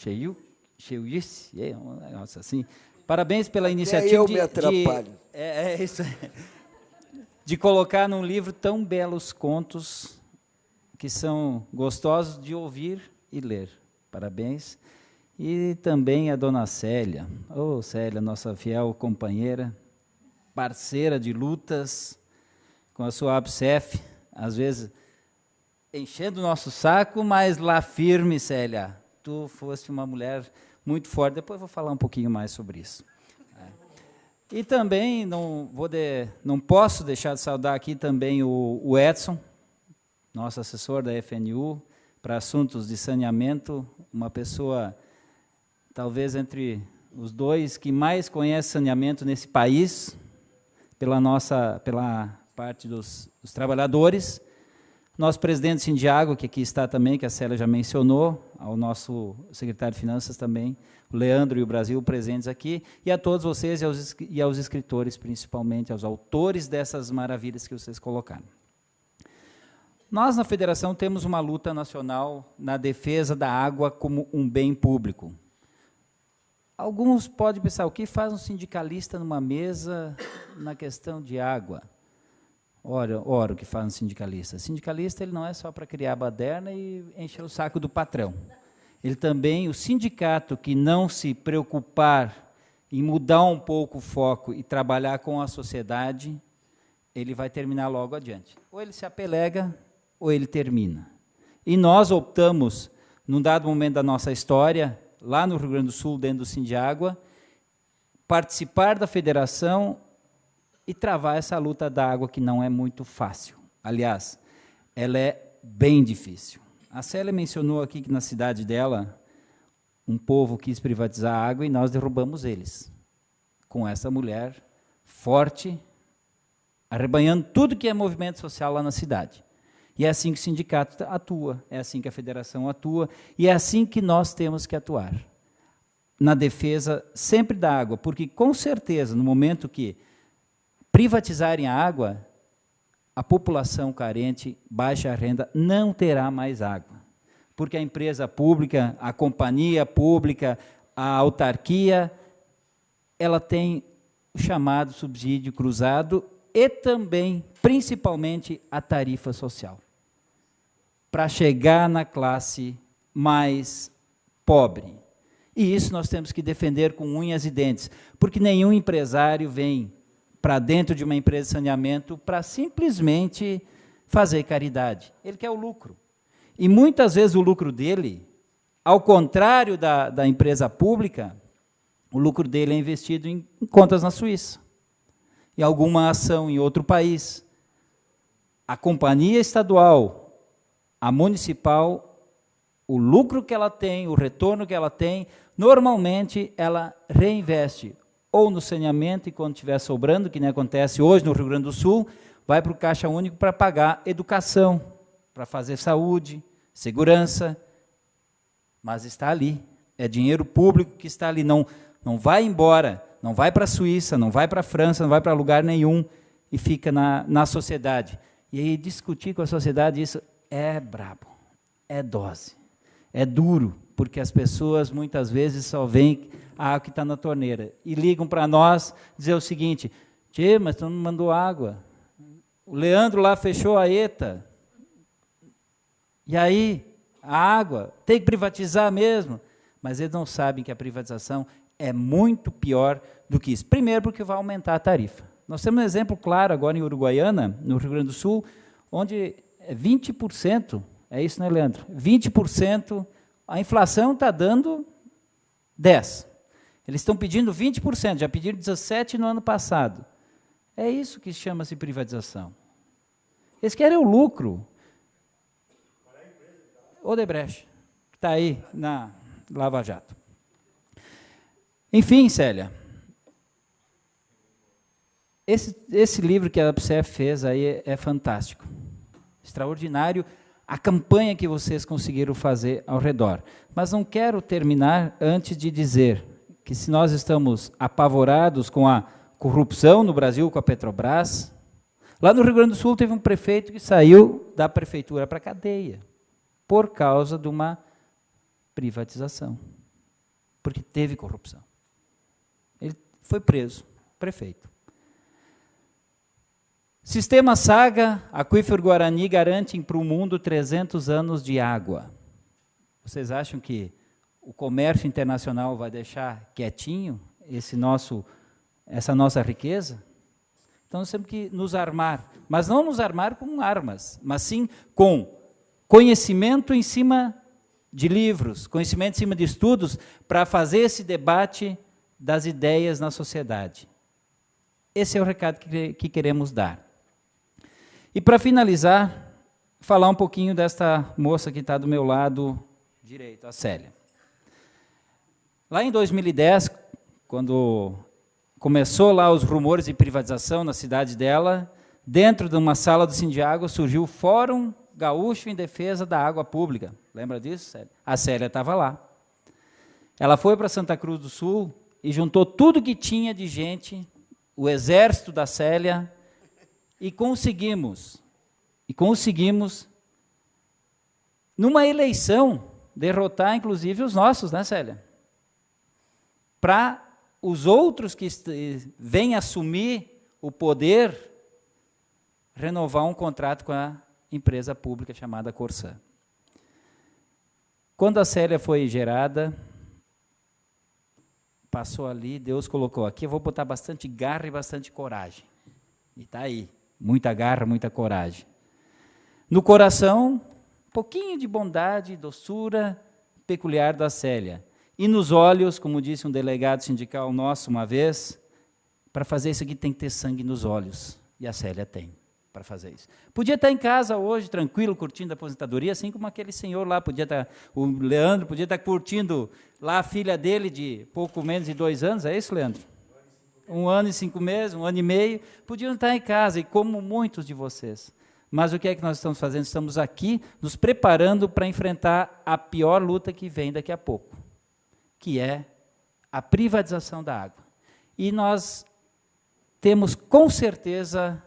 Cheiuch, é um negócio assim. Parabéns pela iniciativa eu me atrapalho. Isso, de colocar num livro tão belos contos que são gostosos de ouvir e ler. Parabéns. E também a dona Célia. Ô, Célia, nossa fiel companheira, parceira de lutas, com a sua ABSEF, às vezes enchendo o nosso saco, mas lá firme, Célia. Tu foste uma mulher muito forte. Depois eu vou falar um pouquinho mais sobre isso. E também não posso deixar de saudar aqui também o Edson, nosso assessor da FNU, para assuntos de saneamento, uma pessoa, talvez entre os dois, que mais conhece saneamento nesse país, pela parte dos trabalhadores. Nosso presidente Sindiágua, que aqui está também, que a Célia já mencionou, ao nosso secretário de Finanças também, o Leandro e o Brasil presentes aqui, e a todos vocês e aos escritores, principalmente, aos autores dessas maravilhas que vocês colocaram. Nós, na Federação, temos uma luta nacional na defesa da água como um bem público. Alguns podem pensar, o que faz um sindicalista numa mesa na questão de água? Ora, o que faz um sindicalista? Sindicalista ele não é só para criar baderna e encher o saco do patrão. Ele também, o sindicato que não se preocupar em mudar um pouco o foco e trabalhar com a sociedade, ele vai terminar logo adiante. Ou ele se apelega, ou ele termina. E nós optamos, num dado momento da nossa história, lá no Rio Grande do Sul, dentro do Sindiágua, participar da federação e travar essa luta da água que não é muito fácil. Aliás, ela é bem difícil. A Célia mencionou aqui que na cidade dela, um povo quis privatizar a água e nós derrubamos eles. Com essa mulher forte, arrebanhando tudo que é movimento social lá na cidade. E é assim que o sindicato atua, é assim que a federação atua, e é assim que nós temos que atuar. Na defesa sempre da água, porque, com certeza, no momento que privatizarem a água, a população carente, baixa renda, não terá mais água. Porque a empresa pública, a companhia pública, a autarquia, ela tem o chamado subsídio cruzado e também, principalmente, a tarifa social, para chegar na classe mais pobre. E isso nós temos que defender com unhas e dentes, porque nenhum empresário vem para dentro de uma empresa de saneamento para simplesmente fazer caridade. Ele quer o lucro. E muitas vezes o lucro dele, ao contrário da empresa pública, o lucro dele é investido em contas na Suíça, em alguma ação em outro país. A companhia estadual, a municipal, o lucro que ela tem, o retorno que ela tem, normalmente ela reinveste ou no saneamento, e quando estiver sobrando, que nem acontece hoje no Rio Grande do Sul, vai para o Caixa Único para pagar educação, para fazer saúde, segurança, mas está ali, é dinheiro público que está ali, não vai embora, não vai para a Suíça, não vai para a França, não vai para lugar nenhum, e fica na sociedade. E aí discutir com a sociedade isso é brabo, é dose, é duro, porque as pessoas muitas vezes só veem a água que está na torneira e ligam para nós dizer o seguinte: tchê, mas tu não mandou água. O Leandro lá fechou a ETA. E aí, a água, tem que privatizar mesmo. Mas eles não sabem que a privatização é muito pior do que isso. Primeiro, porque vai aumentar a tarifa. Nós temos um exemplo claro agora em Uruguaiana, no Rio Grande do Sul, onde 20%, é isso, né, Leandro? 20%, a inflação está dando 10%. Eles estão pedindo 20%, já pediram 17% no ano passado. É isso que chama-se privatização. Eles querem o lucro. Odebrecht, que está aí na Lava Jato. Enfim, Célia, esse livro que a ABCEF fez aí é fantástico, extraordinário, a campanha que vocês conseguiram fazer ao redor. Mas não quero terminar antes de dizer que se nós estamos apavorados com a corrupção no Brasil, com a Petrobras, lá no Rio Grande do Sul teve um prefeito que saiu da prefeitura para a cadeia, por causa de uma privatização, porque teve corrupção. Ele foi preso, prefeito. Sistema Saga, Aquífero Guarani garantem para o mundo 300 anos de água. Vocês acham que o comércio internacional vai deixar quietinho essa nossa riqueza? Então nós temos que nos armar, mas não nos armar com armas, mas sim com conhecimento em cima de livros, conhecimento em cima de estudos, para fazer esse debate das ideias na sociedade. Esse é o recado que queremos dar. E para finalizar, falar um pouquinho desta moça que está do meu lado direito, a Célia. Lá em 2010, quando começou lá os rumores de privatização na cidade dela, dentro de uma sala do Sindiágua surgiu o Fórum Gaúcho em Defesa da Água Pública. Lembra disso, Célia? A Célia estava lá. Ela foi para Santa Cruz do Sul e juntou tudo que tinha de gente, o exército da Célia, e conseguimos, numa eleição, derrotar, inclusive, os nossos, né, Célia? Para os outros que vêm assumir o poder, renovar um contrato com a empresa pública chamada Corsã. Quando a Célia foi gerada, passou ali, Deus colocou aqui, eu vou botar bastante garra e bastante coragem. E está aí, muita garra, muita coragem. No coração, um pouquinho de bondade, doçura peculiar da Célia. E nos olhos, como disse um delegado sindical nosso uma vez, para fazer isso aqui tem que ter sangue nos olhos. E a Célia tem para fazer isso. Podia estar em casa hoje, tranquilo, curtindo a aposentadoria, assim como aquele senhor lá, o Leandro podia estar curtindo lá a filha dele de pouco menos de 2 anos, é isso, Leandro? 1 ano e 5 meses, 1 ano e meio, podiam estar em casa, e como muitos de vocês. Mas o que é que nós estamos fazendo? Estamos aqui nos preparando para enfrentar a pior luta que vem daqui a pouco, que é a privatização da água. E nós temos com certeza,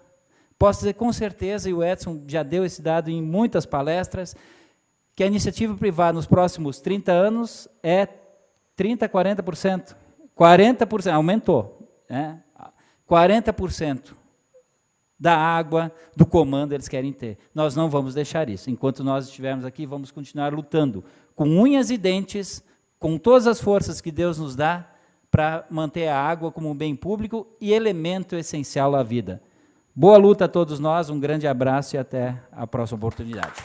posso dizer com certeza, e o Edson já deu esse dado em muitas palestras, que a iniciativa privada nos próximos 30 anos é 30%, 40%. 40%, aumentou. 40% da água, do comando, eles querem ter. Nós não vamos deixar isso. Enquanto nós estivermos aqui, vamos continuar lutando com unhas e dentes, com todas as forças que Deus nos dá, para manter a água como um bem público e elemento essencial à vida. Boa luta a todos nós, um grande abraço e até a próxima oportunidade.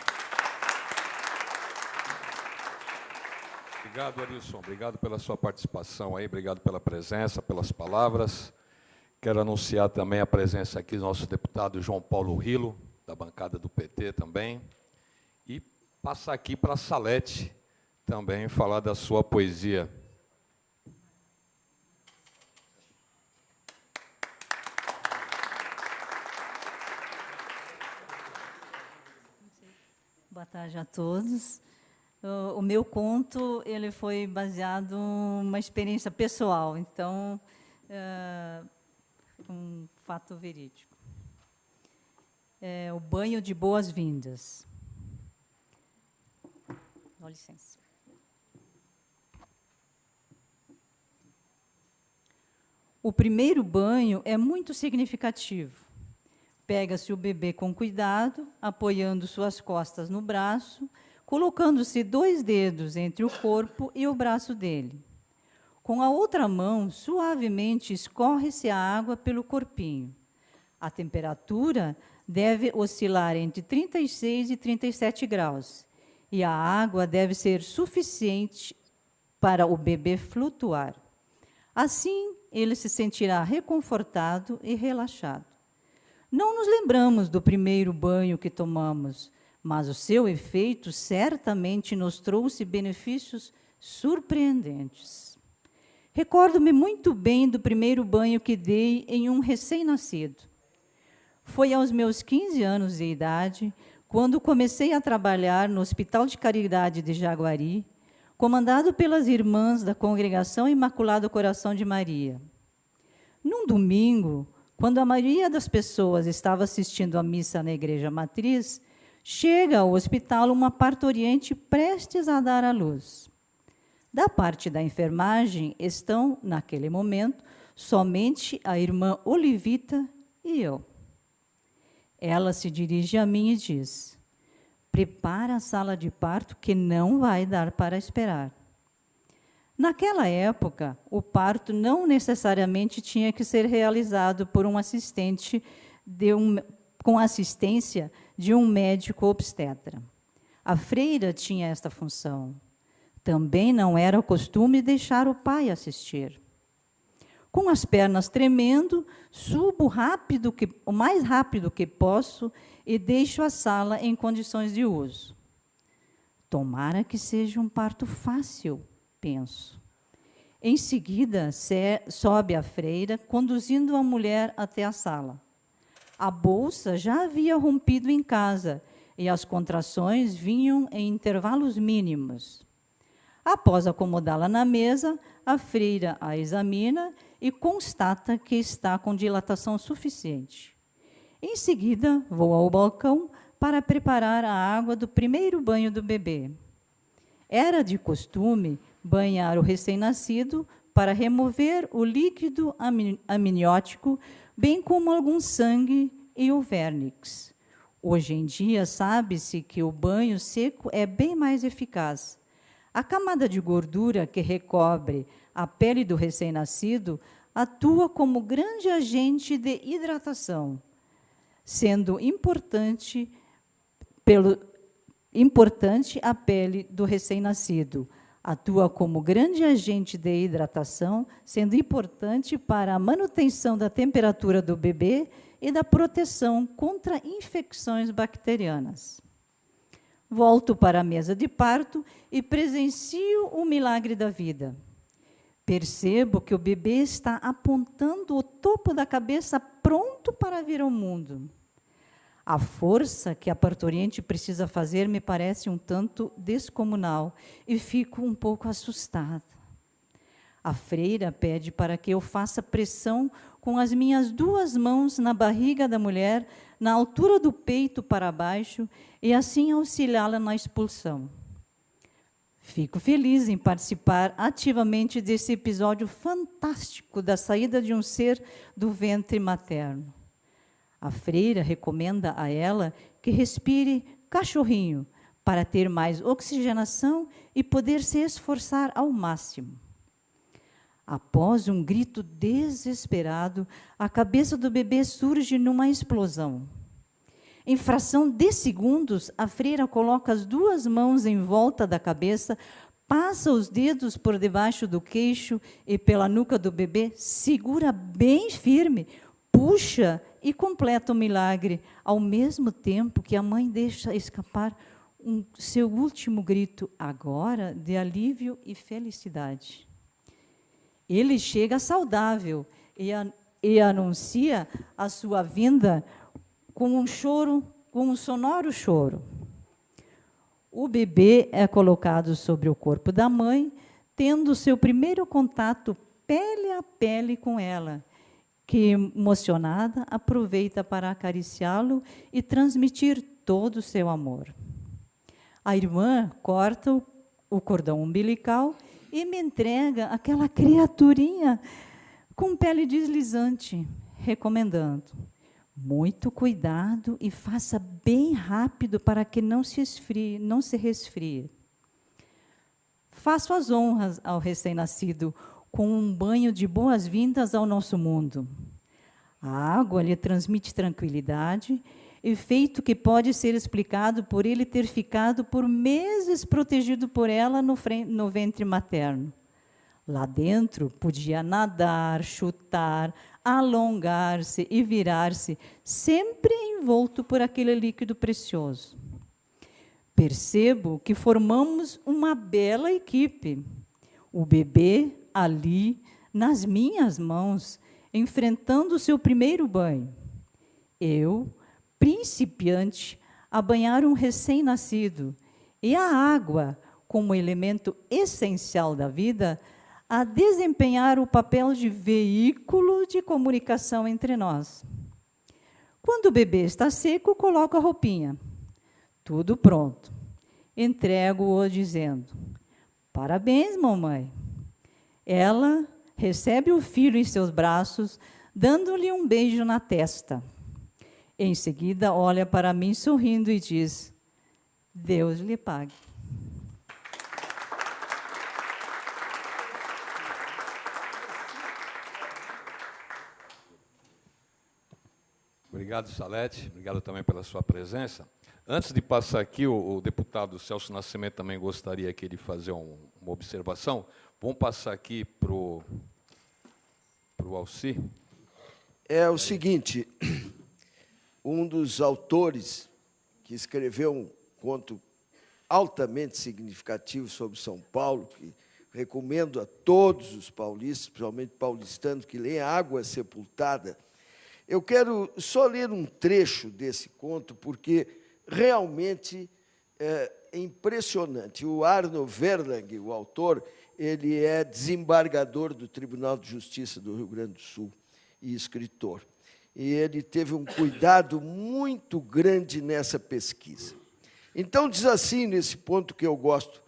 Obrigado, Arilson. Obrigado pela sua participação aí, obrigado pela presença, pelas palavras. Quero anunciar também a presença aqui do nosso deputado João Paulo Rilo, da bancada do PT também, e passar aqui para a Salete também falar da sua poesia. Boa tarde a todos. O meu conto ele foi baseado em uma experiência pessoal, então, um fato verídico. o banho de boas-vindas. Dá licença. O primeiro banho é muito significativo. Pega-se o bebê com cuidado, apoiando suas costas no braço, colocando-se 2 dedos entre o corpo e o braço dele. Com a outra mão, suavemente escorre-se a água pelo corpinho. A temperatura deve oscilar entre 36 e 37 graus, e a água deve ser suficiente para o bebê flutuar. Assim, ele se sentirá reconfortado e relaxado. Não nos lembramos do primeiro banho que tomamos, mas o seu efeito certamente nos trouxe benefícios surpreendentes. Recordo-me muito bem do primeiro banho que dei em um recém-nascido. Foi aos meus 15 anos de idade, quando comecei a trabalhar no Hospital de Caridade de Jaguari, comandado pelas irmãs da Congregação Imaculado Coração de Maria. Num domingo, quando a maioria das pessoas estava assistindo à missa na igreja matriz, chega ao hospital uma parturiente prestes a dar à luz. Da parte da enfermagem estão, naquele momento, somente a irmã Olivita e eu. Ela se dirige a mim e diz: prepara a sala de parto que não vai dar para esperar. Naquela época, o parto não necessariamente tinha que ser realizado por um assistente com assistência de um médico obstetra. A freira tinha esta função. Também não era o costume deixar o pai assistir. Com as pernas tremendo, subo o mais rápido que posso e deixo a sala em condições de uso. Tomara que seja um parto fácil, penso. Em seguida, sobe a freira, conduzindo a mulher até a sala. A bolsa já havia rompido em casa e as contrações vinham em intervalos mínimos. Após acomodá-la na mesa, a freira a examina e constata que está com dilatação suficiente. Em seguida, vou ao balcão para preparar a água do primeiro banho do bebê. Era de costume banhar o recém-nascido para remover o líquido amniótico, bem como algum sangue e o vernix. Hoje em dia, sabe-se que o banho seco é bem mais eficaz. A camada de gordura que recobre a pele do recém-nascido atua como grande agente de hidratação, sendo importante a pele do recém-nascido. Atua como grande agente de hidratação, sendo importante para a manutenção da temperatura do bebê e da proteção contra infecções bacterianas. Volto para a mesa de parto e presencio o milagre da vida. Percebo que o bebê está apontando o topo da cabeça pronto para vir ao mundo. A força que a parturiente precisa fazer me parece um tanto descomunal e fico um pouco assustada. A freira pede para que eu faça pressão com as minhas 2 mãos na barriga da mulher, na altura do peito para baixo, e assim auxiliá-la na expulsão. Fico feliz em participar ativamente desse episódio fantástico da saída de um ser do ventre materno. A freira recomenda a ela que respire cachorrinho para ter mais oxigenação e poder se esforçar ao máximo. Após um grito desesperado, a cabeça do bebê surge numa explosão. Em fração de segundos, a freira coloca as 2 mãos em volta da cabeça, passa os dedos por debaixo do queixo e pela nuca do bebê, segura bem firme, puxa e completa o milagre, ao mesmo tempo que a mãe deixa escapar seu último grito, agora de alívio e felicidade. Ele chega saudável e anuncia a sua vinda com um sonoro choro. O bebê é colocado sobre o corpo da mãe, tendo seu primeiro contato pele a pele com ela, que, emocionada, aproveita para acariciá-lo e transmitir todo o seu amor. A irmã corta o cordão umbilical e me entrega aquela criaturinha com pele deslizante, recomendando: muito cuidado e faça bem rápido para que não se resfrie. Faço as honras ao recém-nascido com um banho de boas-vindas ao nosso mundo. A água lhe transmite tranquilidade, efeito que pode ser explicado por ele ter ficado por meses protegido por ela no ventre materno. Lá dentro podia nadar, chutar, alongar-se e virar-se, sempre envolto por aquele líquido precioso. Percebo que formamos uma bela equipe. O bebê ali, nas minhas mãos, enfrentando o seu primeiro banho. Eu, principiante, a banhar um recém-nascido, e a água, como elemento essencial da vida, a desempenhar o papel de veículo de comunicação entre nós. Quando o bebê está seco, coloco a roupinha. Tudo pronto. Entrego-o dizendo: parabéns, mamãe. Ela recebe o filho em seus braços, dando-lhe um beijo na testa. Em seguida, olha para mim sorrindo e diz: Deus lhe pague. Obrigado, Salete. Obrigado também pela sua presença. Antes de passar aqui, o deputado Celso Nascimento também gostaria aqui de fazer uma observação. Vamos passar aqui para o Alci. É o seguinte, um dos autores que escreveu um conto altamente significativo sobre São Paulo, que recomendo a todos os paulistas, principalmente paulistanos, que leem Água Sepultada. Eu quero só ler um trecho desse conto, porque realmente é impressionante. O Arno Verlang, o autor, ele é desembargador do Tribunal de Justiça do Rio Grande do Sul e escritor. E ele teve um cuidado muito grande nessa pesquisa. Então, diz assim, nesse ponto que eu gosto: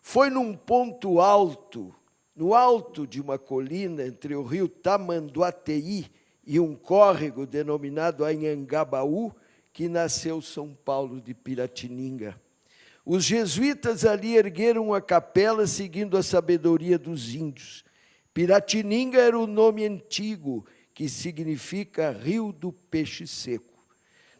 foi num ponto alto, no alto de uma colina, entre o rio Tamanduateí e um córrego denominado Anhangabaú, que nasceu São Paulo de Piratininga. Os jesuítas ali ergueram uma capela seguindo a sabedoria dos índios. Piratininga era o nome antigo, que significa Rio do Peixe Seco.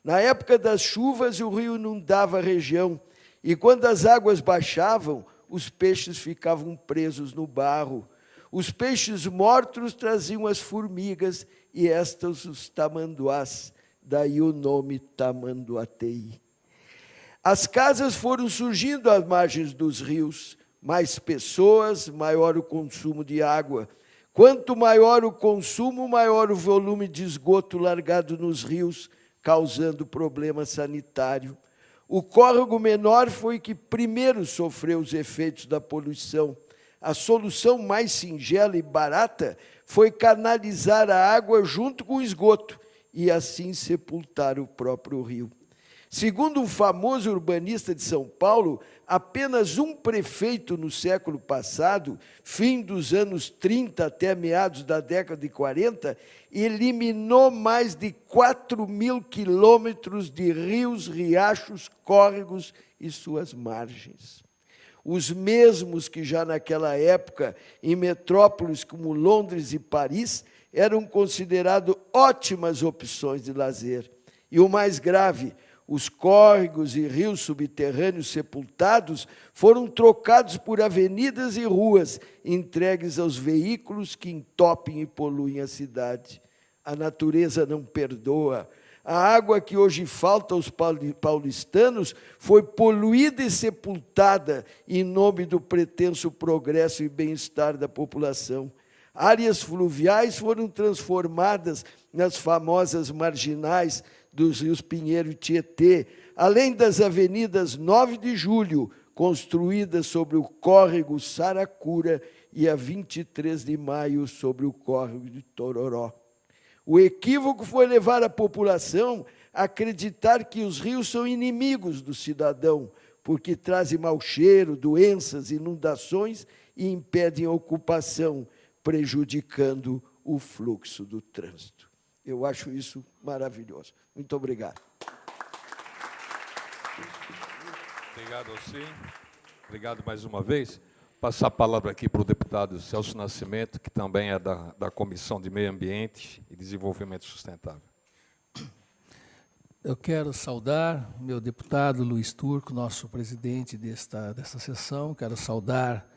Na época das chuvas, o rio inundava a região, e quando as águas baixavam, os peixes ficavam presos no barro. Os peixes mortos traziam as formigas, e estas os tamanduás, daí o nome Tamanduateí. As casas foram surgindo às margens dos rios, mais pessoas, maior o consumo de água. Quanto maior o consumo, maior o volume de esgoto largado nos rios, causando problema sanitário. O córrego menor foi que primeiro sofreu os efeitos da poluição. A solução mais singela e barata foi canalizar a água junto com o esgoto e assim sepultar o próprio rio. Segundo um famoso urbanista de São Paulo, apenas um prefeito no século passado, fim dos anos 30 até meados da década de 40, eliminou mais de 4.000 quilômetros de rios, riachos, córregos e suas margens. Os mesmos que já naquela época, em metrópoles como Londres e Paris, eram considerados ótimas opções de lazer. E o mais grave, os córregos e rios subterrâneos sepultados foram trocados por avenidas e ruas, entregues aos veículos que entopem e poluem a cidade. A natureza não perdoa. A água que hoje falta aos paulistanos foi poluída e sepultada em nome do pretenso progresso e bem-estar da população. Áreas fluviais foram transformadas nas famosas marginais dos rios Pinheiro e Tietê, além das avenidas 9 de Julho, construídas sobre o córrego Saracura, e a 23 de Maio, sobre o córrego de Tororó. O equívoco foi levar a população a acreditar que os rios são inimigos do cidadão, porque trazem mau cheiro, doenças, inundações e impedem a ocupação, prejudicando o fluxo do trânsito. Eu acho isso maravilhoso. Muito obrigado. Obrigado, Alci. Obrigado mais uma vez. Passar a palavra aqui para o deputado Celso Nascimento, que também é da Comissão de Meio Ambiente e Desenvolvimento Sustentável. Eu quero saudar meu deputado Luiz Turco, nosso presidente dessa sessão. Quero saudar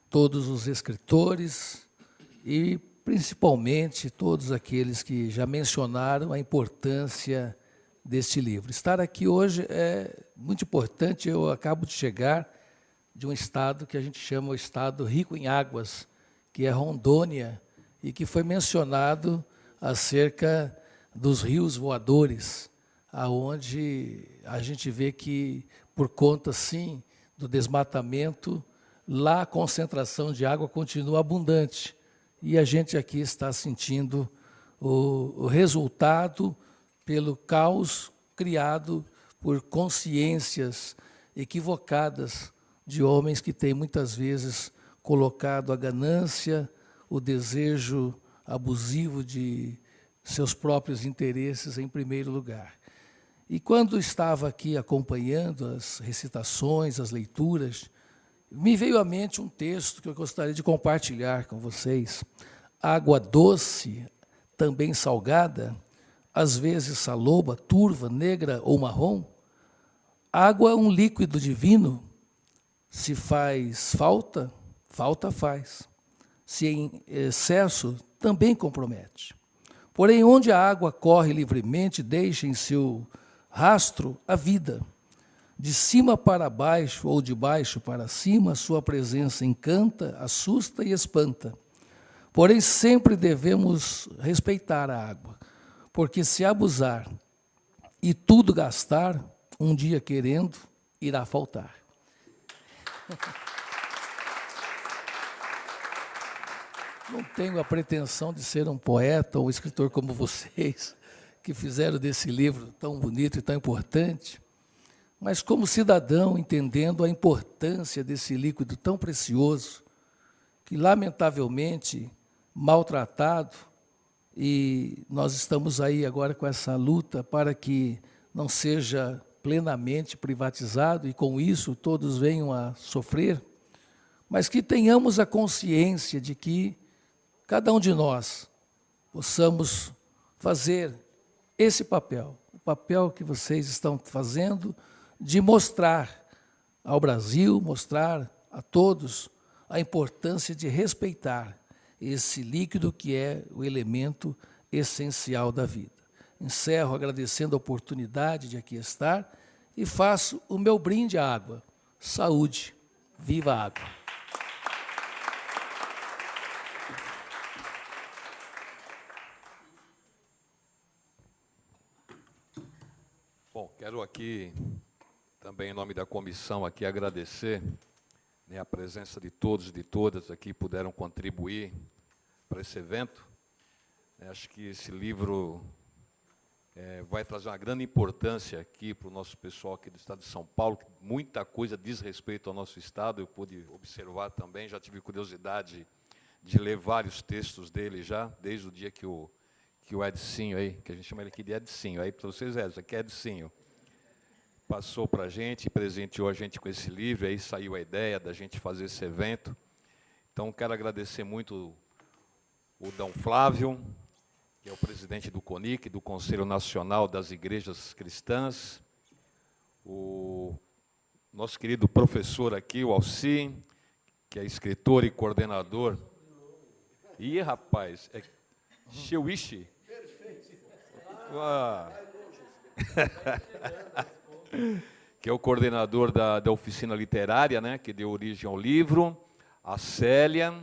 todos os escritores e, principalmente, todos aqueles que já mencionaram a importância deste livro. Estar aqui hoje é muito importante. Eu acabo de chegar de um estado que a gente chama o estado rico em águas, que é Rondônia, e que foi mencionado acerca dos rios voadores, aonde a gente vê que, por conta, sim, do desmatamento, lá a concentração de água continua abundante. E a gente aqui está sentindo o resultado pelo caos criado por consciências equivocadas de homens que têm, muitas vezes, colocado a ganância, o desejo abusivo de seus próprios interesses em primeiro lugar. E quando estava aqui acompanhando as recitações, as leituras, me veio à mente um texto que eu gostaria de compartilhar com vocês. Água doce, também salgada, às vezes saloba, turva, negra ou marrom. Água é um líquido divino. Se faz falta, falta faz. Se em excesso, também compromete. Porém, onde a água corre livremente, deixa em seu rastro a vida. De cima para baixo ou de baixo para cima, sua presença encanta, assusta e espanta. Porém, sempre devemos respeitar a água, porque se abusar e tudo gastar, um dia querendo, irá faltar. Não tenho a pretensão de ser um poeta ou um escritor como vocês, que fizeram desse livro tão bonito e tão importante, mas como cidadão, entendendo a importância desse líquido tão precioso, que, lamentavelmente, maltratado, e nós estamos aí agora com essa luta para que não seja plenamente privatizado, e com isso todos venham a sofrer, mas que tenhamos a consciência de que cada um de nós possamos fazer esse papel, o papel que vocês estão fazendo, de mostrar ao Brasil, mostrar a todos a importância de respeitar esse líquido que é o elemento essencial da vida. Encerro agradecendo a oportunidade de aqui estar e faço o meu brinde à água. Saúde, viva a água! Bom, quero aqui, também em nome da comissão, aqui agradecer, né, a presença de todos e de todas aqui que puderam contribuir para esse evento. Acho que esse livro vai trazer uma grande importância aqui para o nosso pessoal aqui do estado de São Paulo, que muita coisa diz respeito ao nosso estado, eu pude observar também, já tive curiosidade de ler vários textos dele já, desde o dia que o Edcinho aí, que a gente chama ele aqui de Edcinho, aí para vocês isso aqui é Edcinho, passou para a gente, presenteou a gente com esse livro, aí saiu a ideia da gente fazer esse evento. Então, quero agradecer muito o Dom Flávio, que é o presidente do CONIC, do Conselho Nacional das Igrejas Cristãs, o nosso querido professor aqui, o Alci, que é escritor e coordenador. Ih, rapaz, é Cheuichi. Que é o coordenador da oficina literária, né, que deu origem ao livro, a Célia,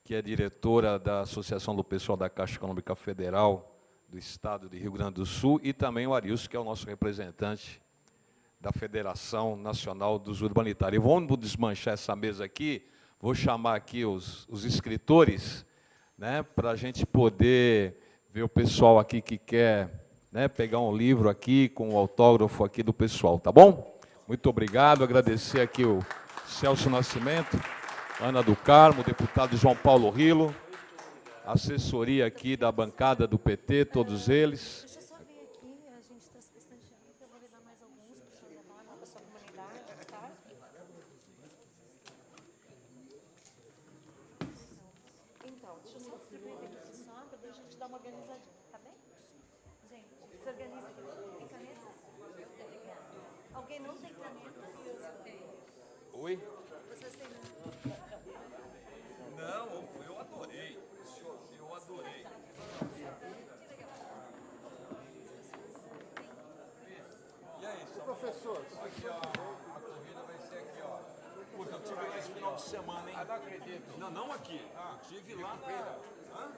que é diretora da Associação do Pessoal da Caixa Econômica Federal do Estado de Rio Grande do Sul, e também o Arilson, que é o nosso representante da Federação Nacional dos Urbanitários. Vamos desmanchar essa mesa aqui, vou chamar aqui os escritores, né, para a gente poder ver o pessoal aqui que quer, né, pegar um livro aqui com o autógrafo aqui do pessoal, tá bom? Muito obrigado, agradecer aqui o Celso Nascimento, Ana do Carmo, o deputado João Paulo Rilo, assessoria aqui da bancada do PT, todos eles. Deixa eu só ver aqui, a gente está se prestigiando, eu vou levar mais alguns para o senhor levar para a sua comunidade, tá? Então, deixa eu só distribuir aqui que sobra, daí a gente dá uma organizadinha, tá bem? Gente, se organiza aqui. Tem caneta? Alguém não tem caneta? Oi? Vocês têm... Não, eu adorei. Eu adorei. E aí, professor? Aqui, ó, a corrida vai ser aqui, ó. Puta, eu tive lá esse final de semana, hein? Ah, não acredito. Não, não aqui. Tive lá na... Hã?